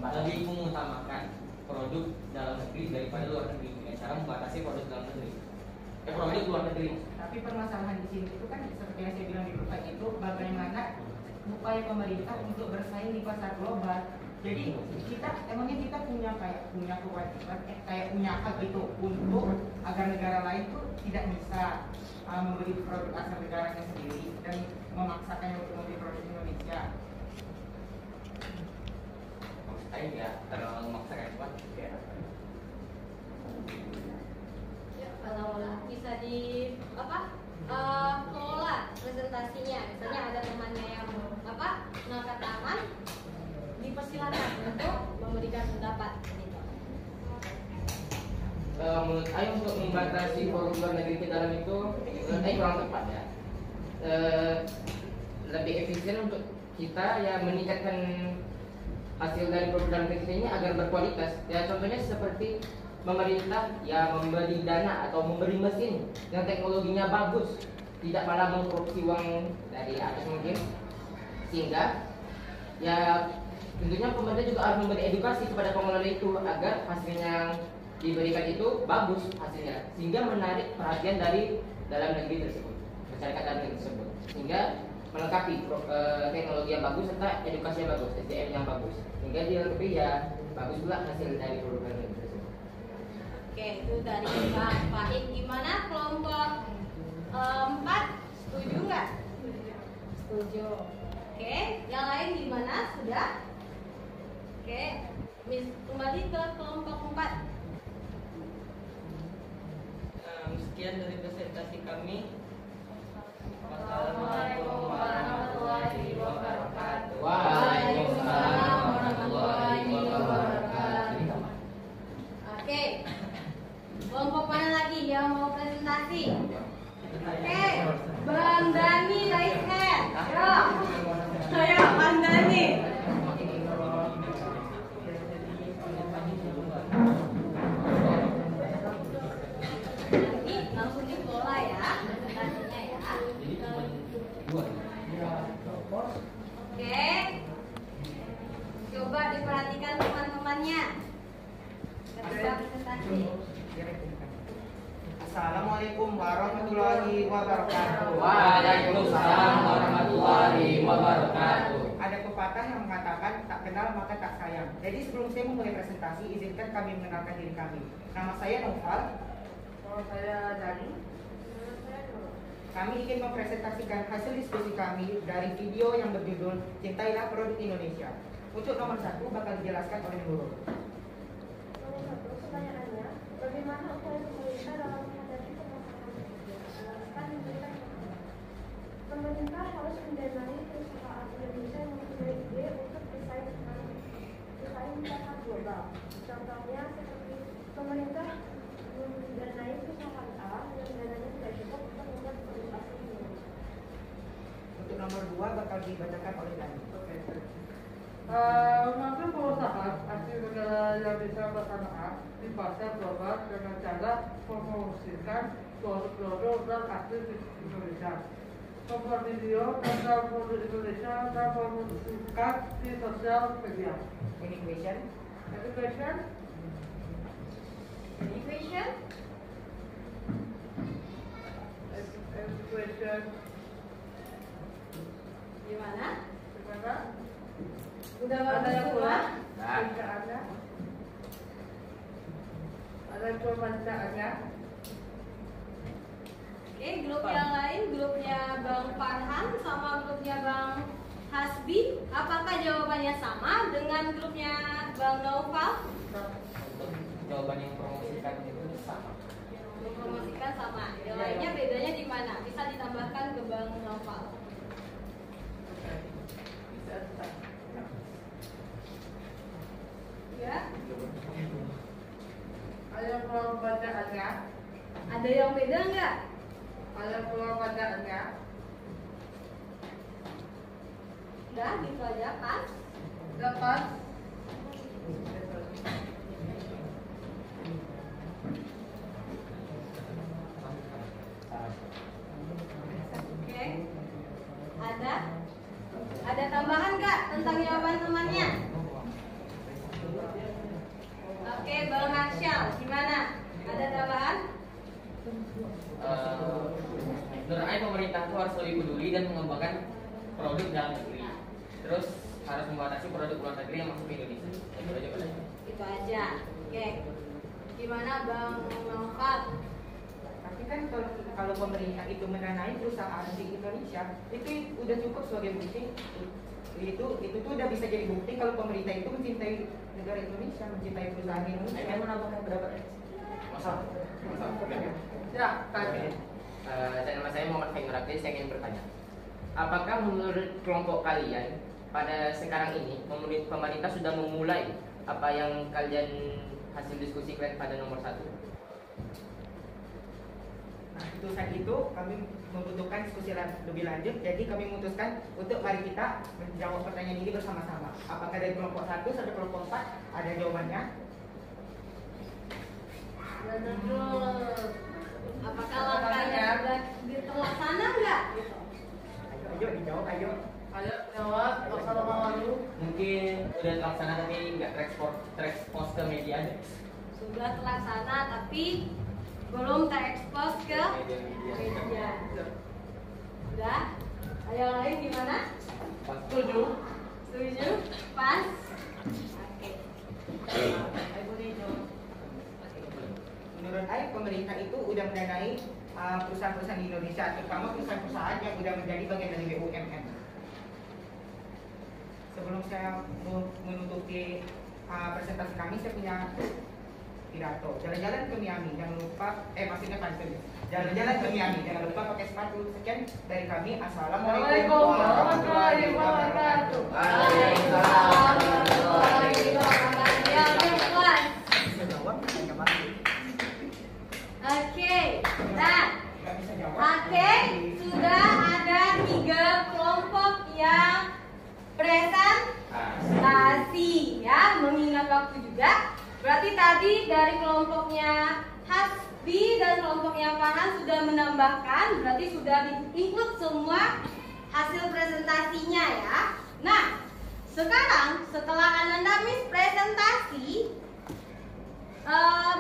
Lebih mengutamakan produk dalam negeri daripada luar negeri dengan cara membatasi produk dalam negeri. Produk luar negeri. Tapi permasalahan di sini itu kan seperti yang saya bilang di depan itu bagaimana upaya pemerintah untuk bersaing di pasar global. Jadi emangnya kita punya kewajiban kayak punya hak gitu untuk agar negara lain tuh tidak bisa membeli produk asal negaranya sendiri dan memaksakannya untuk membeli produk Indonesia. Maksudnya ya terlalu memaksakan Pak. Ya, kalau bisa di kelola presentasinya. Misalnya ada temannya yang mengangkat tangan, dipersilakan untuk memberikan pendapat gitu. Menurut saya untuk membatasi produk luar negeri ke dalam itu kurang tepat ya. Lebih efisien untuk kita ya meningkatkan hasil dari produk dalam negeri ini agar berkualitas. Ya contohnya seperti pemerintah ya memberi dana atau memberi mesin yang teknologinya bagus, tidak malah mengkorupsi uang dari atas mungkin, sehingga ya tentunya pemerintah juga harus memberi edukasi kepada pengelola itu agar hasil yang diberikan itu bagus hasilnya, sehingga menarik perhatian dari dalam negeri tersebut, masyarakat dalam negeri tersebut, sehingga melengkapi teknologi yang bagus serta edukasi yang bagus, SDM yang bagus, sehingga dilengkapi ya bagus pula hasil dari produk dalam negeri tersebut. Oke, itu dari Bang Fahim. Gimana kelompok 4? Setuju nggak? Setuju. Oke, yang lain gimana? Sudah? Oke, Miss, kembali ke kelompok 4. Sekian dari presentasi kami. Wassalamualaikum warahmatullahi wabarakatuh. Waalaikumsalam warahmatullahi wabarakatuh. Oke, kelompok mana lagi yang mau presentasi? Oke, Bang Dani raise hand. Ayo, Bang Dani. Nanti langsung dimulai ya presentasinya ya. Oke, coba diperhatikan teman-temannya ketika presentasi. Assalamualaikum warahmatullahi wabarakatuh. Waalaikumsalam warahmatullahi wabarakatuh. Ada pepatah yang mengatakan tak kenal maka tak sayang. Jadi sebelum saya memulai presentasi, izinkan kami mengenalkan diri kami. Nama saya Noval. Nama saya Dani. Kami ingin mempresentasikan hasil diskusi kami dari video yang berjudul Cintailah Produk Indonesia. Untuk nomor 1 bakal dijelaskan oleh Nurul. Nomor 1, pertanyaannya, bagaimana upaya pemerintah dalam menghadapi permasalahan tersebut? Jelaskan yang berikan. Pemerintah harus mendanai perusahaan Indonesia yang mempunyai ide untuk bersaing pasar global. Contohnya seperti pemerintah mendanai perusahaan A yang dananya tidak cukup untuk membuat produk asli Indonesia. Untuk nomor 2 bakal dibacakan oleh Dani. Maka perusahaan asli negara yang bisa bersamaan di pasar global dengan cara mempromosikan produk-produk dan asli di Indonesia. Membuat video tentang produk Indonesia dan mempromosikan di sosial media. Any question? Any question? Any question? Any question? Gimana? Gimana? Udah Ada bagus yang semua? kurang? Nah. Bacaannya? Ada yang kurang bacaannya? Oke, grup yang lain, grupnya Bang Farhan sama grupnya Bang Hasbi, apakah jawabannya sama dengan grupnya Bang Noval? Jawaban yang promosikan itu sama. Mempromosikan sama. Yang lainnya bedanya di mana? Bisa ditambahkan ke Bang Noval. Ya? Ada yang kurang bacaannya? Ada yang beda nggak? Ada yang kurang bacaannya? Udah, gitu aja, pas. Dapat? Oke. Ada tambahan nggak tentang jawaban temannya? Oke, Bang Arsyal, gimana? Ada tambahan? Menurut saya pemerintah itu harus lebih peduli dan mengembangkan produk dalam negeri. Terus harus membatasi produk luar negeri yang masuk ke Indonesia. Itu aja padanya. Itu aja. Oke. Gimana Bang Noval? Tapi kan kalau pemerintah itu mendanai perusahaan di Indonesia, itu udah cukup sebagai bukti. Itu tuh udah bisa jadi bukti kalau pemerintah itu mencintai negara Indonesia, mencintai perusahaan Indonesia. Saya mau nambahkan berapa? Masa? Ya, tadi. Nama saya Muhammad Fahim Rakti, saya ingin bertanya. Apakah menurut kelompok kalian pada sekarang ini pemerintah sudah memulai apa yang kalian hasil diskusi kalian pada nomor 1? Nah, itu saat itu kami membutuhkan diskusi lebih lanjut, jadi kami memutuskan untuk mari kita menjawab pertanyaan ini bersama-sama. Apakah dari kelompok 1 sampai kelompok 4 ada jawabannya? Ya betul. Apakah langkahnya sudah terlaksana nggak? Gitu. Ayo dijawab, ayo. Ayo jawab. Assalamualaikum. Mungkin udah terlaksana tapi nggak terekspos ke media aja. Sudah terlaksana tapi belum terekspos ke media. Sudah? Ayo lain gimana? Setuju. Setuju? Pas? Oke. Ibu nih jawab. Menurut saya pemerintah itu udah mendanai perusahaan-perusahaan di Indonesia, terutama perusahaan-perusahaan yang udah menjadi bagian dari BUMN. Sebelum saya menutupi presentasi kami, saya punya pidato. Jalan-jalan ke Miami, jangan lupa, maksudnya pantun. Jalan-jalan ke Miami, jangan lupa pakai sepatu. Sekian dari kami. Assalamualaikum warahmatullahi wabarakatuh. Waalaikumsalam warahmatullahi wabarakatuh. Oke, nah, sudah ada 3 kelompok yang presentasi, ya, mengingat waktu juga. Berarti tadi dari kelompoknya Hasbi dan kelompoknya Farhan sudah menambahkan, berarti sudah di-include semua hasil presentasinya, ya. Nah, sekarang setelah Ananda Miss presentasi,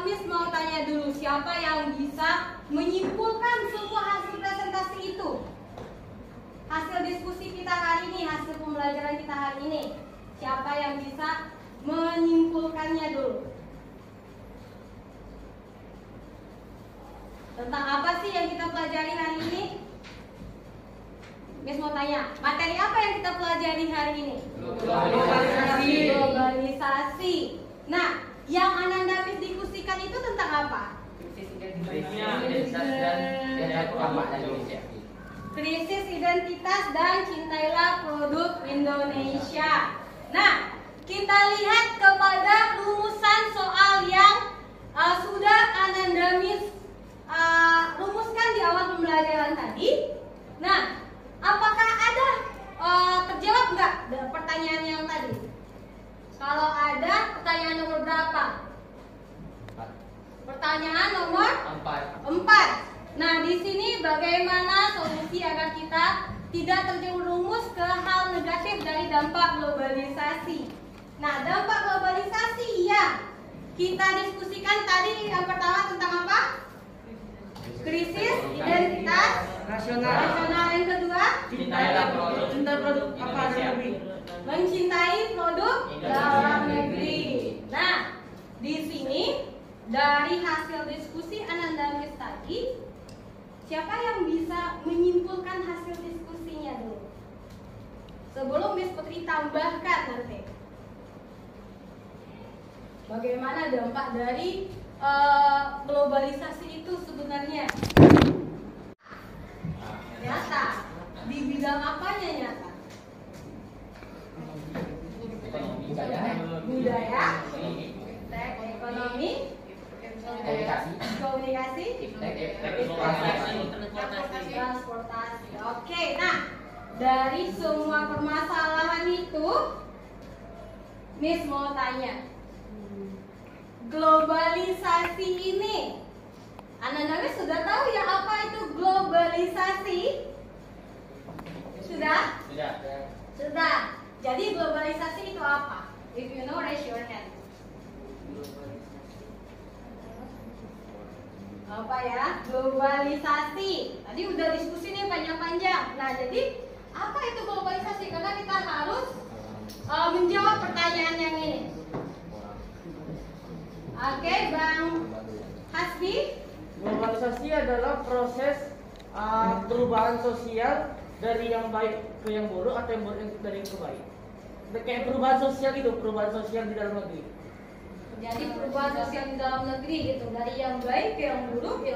Miss mau tanya dulu, siapa yang bisa menyimpulkan semua hasil presentasi itu? Hasil diskusi kita hari ini, hasil pembelajaran kita hari ini. Siapa yang bisa menyimpulkannya dulu? Tentang apa sih yang kita pelajari hari ini? Miss mau tanya, materi apa yang kita pelajari hari ini? Globalisasi. Nah, yang Ananda Miss diskusikan itu tentang apa? Krisis identitas dan cintailah produk Indonesia. Nah, kita lihat kepada rumusan soal yang sudah Ananda Miss rumuskan di awal pembelajaran tadi. Nah, apakah ada terjawab nggak pertanyaan yang tadi? Kalau ada, pertanyaan nomor berapa? Pertanyaan nomor 4. Nah, di sini bagaimana solusi agar kita tidak terjerumus ke hal negatif dari dampak globalisasi. Nah, dampak globalisasi yang kita diskusikan tadi yang pertama tentang apa? Krisis identitas nasional. Yang kedua, Cinta produk apa negeri. Mencintai produk dalam negeri. Nah, di sini dari hasil diskusi Ananda Miss tadi, siapa yang bisa menyimpulkan hasil diskusinya dulu? Sebelum Miss Putri tambahkan nanti. Bagaimana dampak dari globalisasi itu sebenarnya? Nyata. Di bidang apanya nyata? Budaya, ekonomi, komunikasi, transportasi. Oke, nah dari semua permasalahan itu, Miss mau tanya, globalisasi ini, Ananda Miss sudah tahu ya apa itu globalisasi? Sudah? Sudah. Jadi globalisasi itu apa? If you know, raise your hand. Apa ya? Globalisasi. Tadi udah diskusi nih panjang-panjang. Nah, jadi apa itu globalisasi? Karena kita harus menjawab pertanyaan yang ini. Oke, Bang Hasbi. Globalisasi adalah proses perubahan sosial dari yang baik ke yang buruk atau yang buruk dari yang ke baik. Kayak perubahan sosial itu, perubahan sosial di dalam negeri. Jadi perubahan sosial di dalam negeri gitu, dari yang baik ke yang buruk ke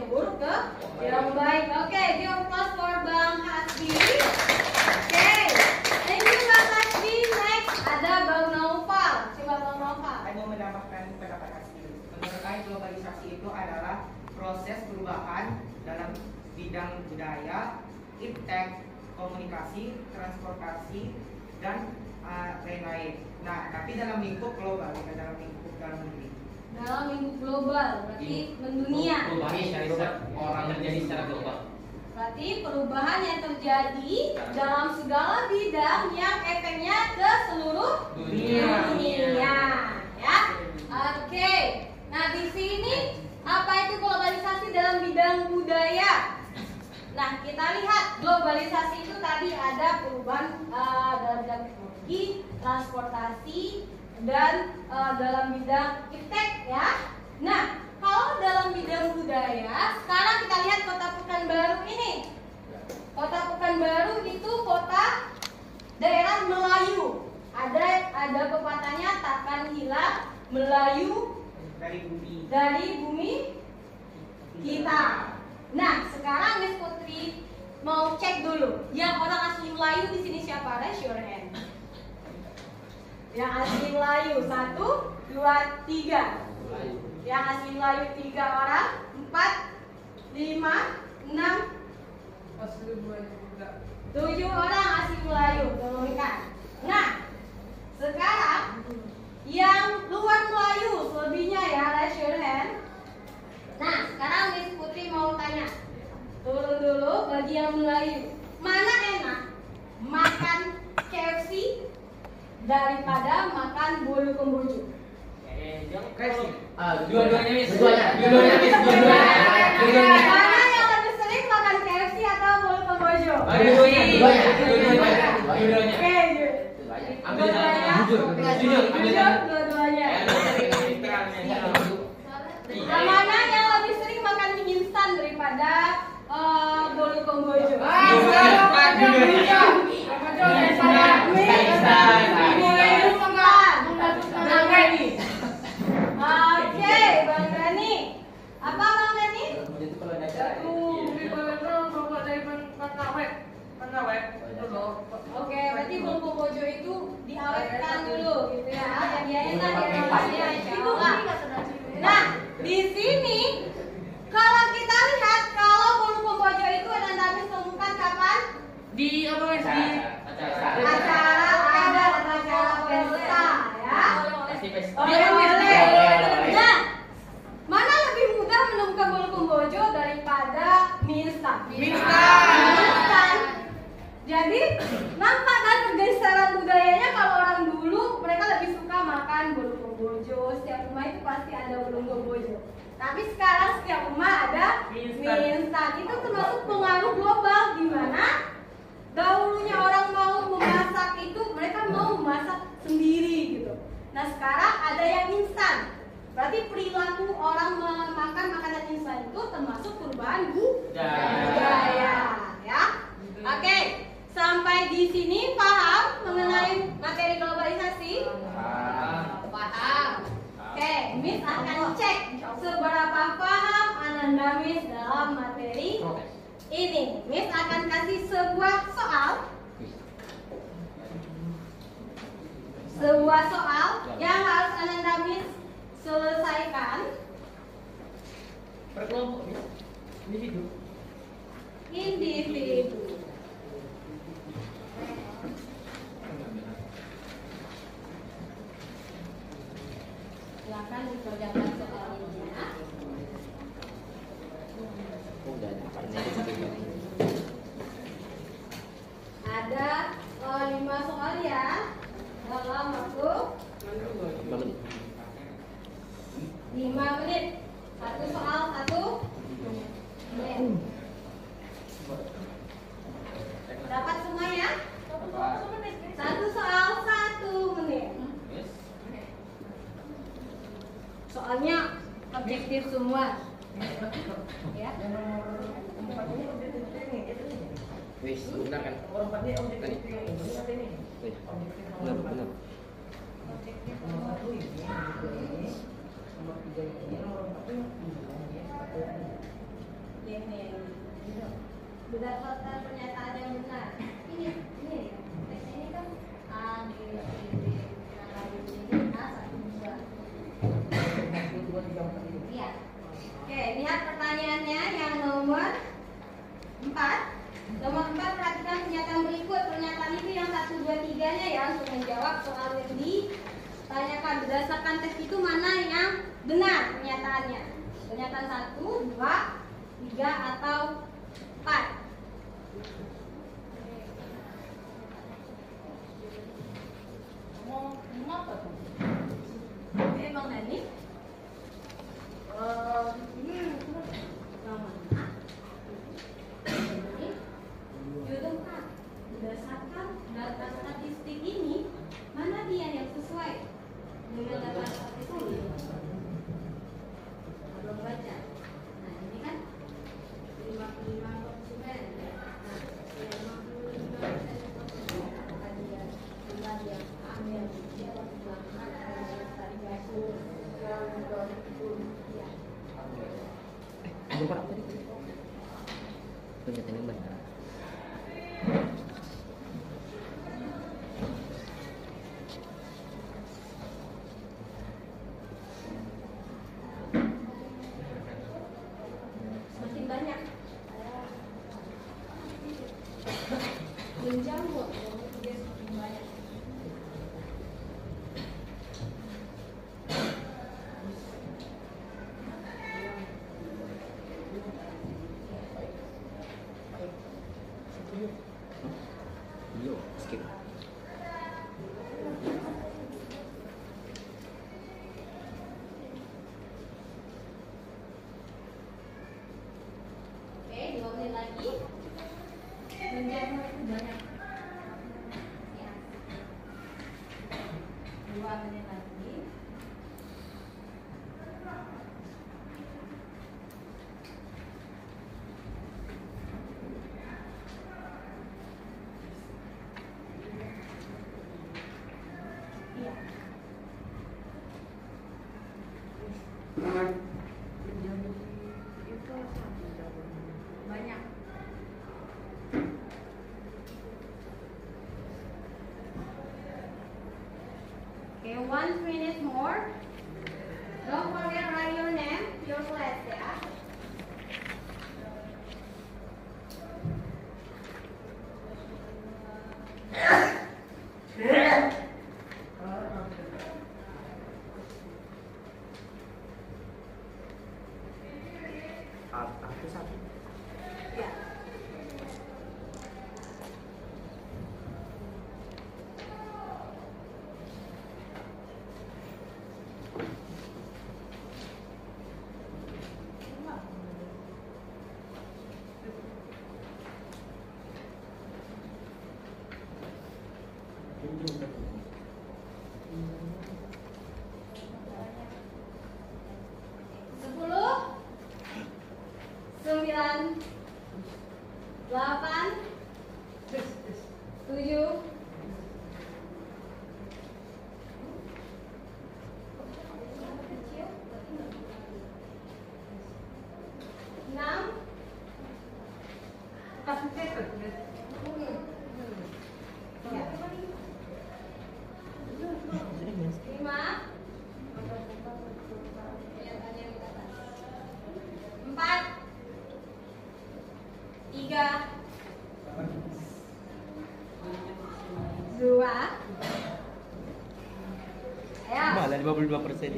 yang baik. Oke, give applause for Bang Hasbi. Oke, thank you Bang Hasbi. Next ada Bang Naufal. Coba Bang Naufal. Saya mau menambahkan pendapat Hasbi. Menurut saya globalisasi itu adalah proses perubahan dalam bidang budaya, iptek, komunikasi, transportasi, dan lain-lain. Nah, tapi dalam lingkup global, bukan dalam lingkup dalam negeri. dalam lingkup global, berarti mendunia. Orang terjadi secara global. Berarti perubahan yang terjadi dalam segala bidang yang efeknya ke seluruh dunia. Ya. Oke. Nah, di sini apa itu globalisasi dalam bidang budaya? Nah, kita lihat globalisasi itu tadi ada perubahan dalam bidang teknologi, transportasi, dan dalam bidang iptek ya. Nah, kalau dalam bidang budaya, sekarang kita lihat Kota Pekanbaru ini. Kota Pekanbaru itu kota daerah Melayu. Ada pepatahnya takkan hilang Melayu dari bumi kita. Nah, sekarang Miss Putri mau cek dulu. Yang orang asli Melayu di sini siapa? Raise your hand. Yang asli Melayu 1, 2, 3. Yang asli Melayu 3 orang, 4, 5, 6, 7 orang asli Melayu. Turunkan. Nah, sekarang yang luar Melayu selebihnya ya, raise your hand. Nah, sekarang Miss Putri mau tanya. Turun dulu bagi yang Melayu. Mana enak? Makan KFC daripada makan bolu kemboja? Dua-duanya Miss. Mana yang lebih sering makan KFC atau bolu kemboja? Dua-duanya. Oke, dua-duanya. Mana yang lebih sering makan mie instan daripada bolu kemboja? Oke, Bang Dani. Apa Bang Dani? Oke, berarti bolu kemboja itu diawetkan dulu gitu ya. Dan dia enak ya. Nah, di sini kalau kita lihat kalau bolu kemboja itu Nanda temukan kapan? Di apa Mas? Di acara pesta ya. Nah, mana lebih mudah menemukan bolu kemboja daripada mie instan? Mie instan. Jadi nampak kan pergeseran budayanya. Kalau orang dulu mereka lebih suka makan bolu kemboja. Setiap rumah itu pasti ada bolu kemboja. Tapi sekarang setiap rumah ada mie instan. Itu termasuk pengaruh global di mana dahulunya orang mau memasak itu mereka mau memasak sendiri gitu. Nah, sekarang ada yang instan. Berarti perilaku orang memakan makanan instan itu termasuk perubahan budaya ya. Oke. Sampai di sini paham mengenai materi globalisasi? Paham. Oke, Miss akan cek seberapa paham Ananda Miss dalam materi ini. Miss akan kasih sebuah soal. Sebuah soal yang harus Ananda Miss selesaikan. Berkelompok, individu. Silakan dikerjakan soalnya. Ada 5 soal ya dalam waktu 5 menit. Satu soal 1 menit. Dapat semua ya? Satu soal 1 menit. Soalnya objektif semua. Ya. Wis, benar kan? Benar. Ini. Berdasarkan pernyataan yang benar. Ini. Teksnya ini kan A, B, C, D, A, B, C, D, A, 1, 2. Iya. Oke, lihat pertanyaannya yang nomor 4. Nomor 4, perhatikan pernyataan berikut. Pernyataan itu yang 1, 2, 3-nya ya untuk menjawab soal yang ditanyakan. Berdasarkan teks itu mana yang benar pernyataannya. Pernyataan 1, 2, 3 atau 4. Mau apa tuh? Oke, Bang Dani. Berdasarkan data statistik ini, mana dia yang sesuai dengan data statistik ini? Belum baca. Nah, ini kan 55 konsumen. Nah, 55% apakah dia jumlah yang ambil dia waktu melakukan tadi baku ya. Berapa tadi? Pernyataan yang benar. Semakin banyak menjamur, dia semakin banyak. Yo, skip. Oke, 2 menit lagi. Menjamur itu banyak. Ya. 2 menit lagi. Iya. Banyak. Okay, 1 minute more. Don't forget write your name, your class, ya. Aku satu. Ya. Sepuluh, 9, 8, 7, 6, 5, 4, 3, 2, ayo. Malah 52%.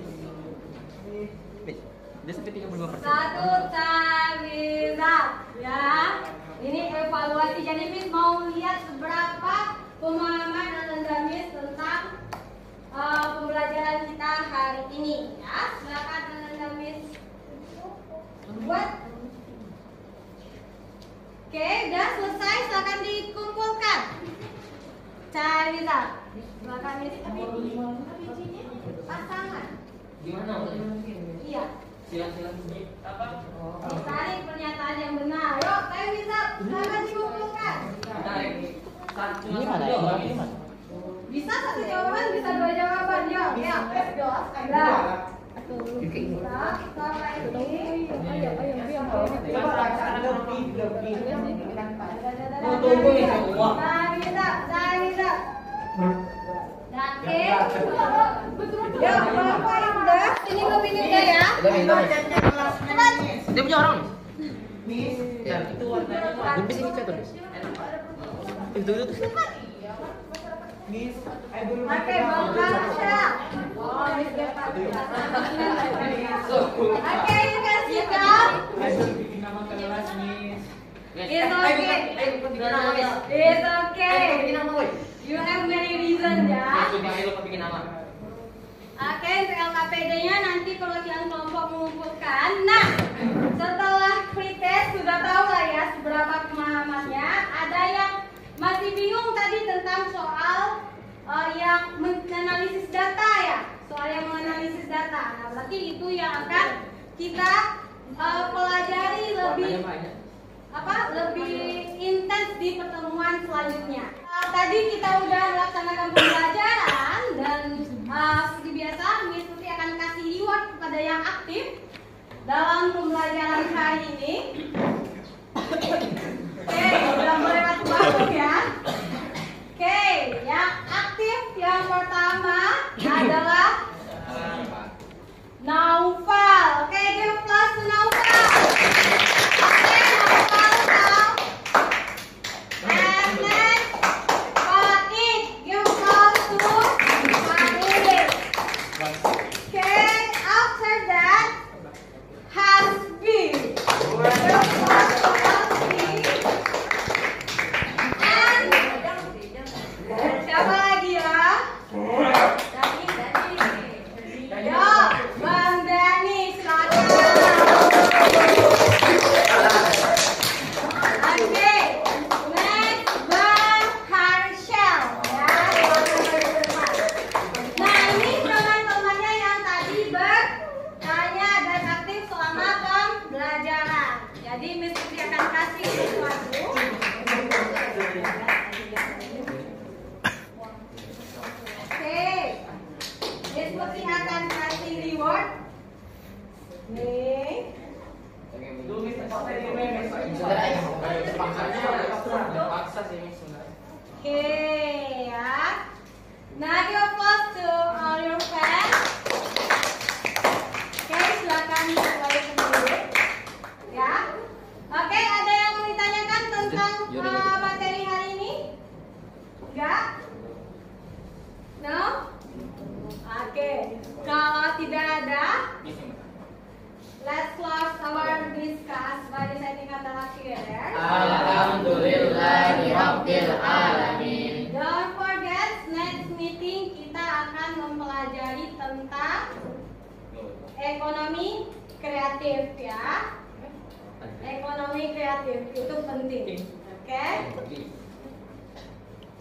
Dia sampai 32%. 1 time is up, ya. Ini evaluasi, jadi Miss mau lihat seberapa pemahaman Ananda Miss tentang pembelajaran kita hari ini, ya. Silakan Ananda Miss buat. Oke, udah selesai, silakan dikumpulkan. Time is up. Silakan Miss. Bijinya pasangan. Gimana? Iya. Silakan. Apa? Tarik pernyataan yang benar. Yuk, time is up. Silakan dikumpulkan. Tarik. Ini mana? Ini mana? Bisa 1 jawaban, bisa 2 jawaban. Yuk, yuk, let's go. Nah. Tunggu ini semua. Ya, Bapak yang udah, ini lebih udah ya. Cepat. Dia punya orang. Miss, Ya, itu warnanya. Lebih sini catur. Itu. Miss, I belum Oke, Bang Arsya. Oh, Miss Gepa. Oke, you can sit down. Bikin nama kelas, Miss. It's okay. It's okay. You have many reasons ya. bikin nama. Oke, LKPD-nya nanti perwakilan kelompok mengumpulkan. Nah, setelah pretest sudah tahu lah ya seberapa pemahamannya. Ada yang masih bingung tadi tentang soal yang menganalisis data ya, soal yang menganalisis data. Nah, berarti itu yang akan kita pelajari lebih intens di pertemuan selanjutnya. Tadi kita udah melaksanakan pembelajaran dan seperti biasa Miss Tuti akan kasih reward kepada yang aktif dalam pembelajaran hari ini. Oke, udah mulai masuk ya. Oke, yang aktif yang pertama adalah Naufal. Oke, give applause to Naufal. Oke, Naufal. And next, Faik. Give applause to Faik. Okay, after that, Hasbi. Give applause to Hasbi. And siapa lagi ya? Ya, Bang Dani, silakan. Oke, next Bang Harshel ya. Nah, ini teman-temannya yang tadi bertanya dan aktif selama pembelajaran. Jadi Miss Putri akan kasih sesuatu. Oke, Miss Putri akan kasih reward. Nih. Oke ya. Nah, give applause to all your fans. Oke, silakan mulai sendiri. Ya. Oke, ada yang mau ditanyakan tentang materi hari ini? Enggak? No? Oke. Kalau tidak ada, let's close our discuss by reciting kata together. Alhamdulillahirabbil alamin. Don't forget, next meeting kita akan mempelajari tentang ekonomi kreatif ya. Ekonomi kreatif itu penting. Oke?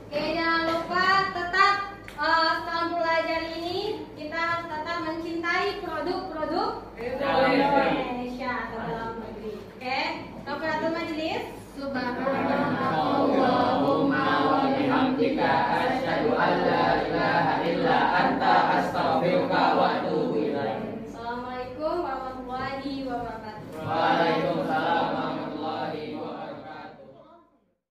Oke, jangan lupa tetap setelah belajar ini kita harus tetap mencintai produk-produk Indonesia atau dalam negeri. Oke? Kafaratul majelis. Subhanallahumma wa bihamdika asyhadu an la ilaha illa anta astaghfiruka wa atubu ilaik. Assalamualaikum warahmatullahi wabarakatuh.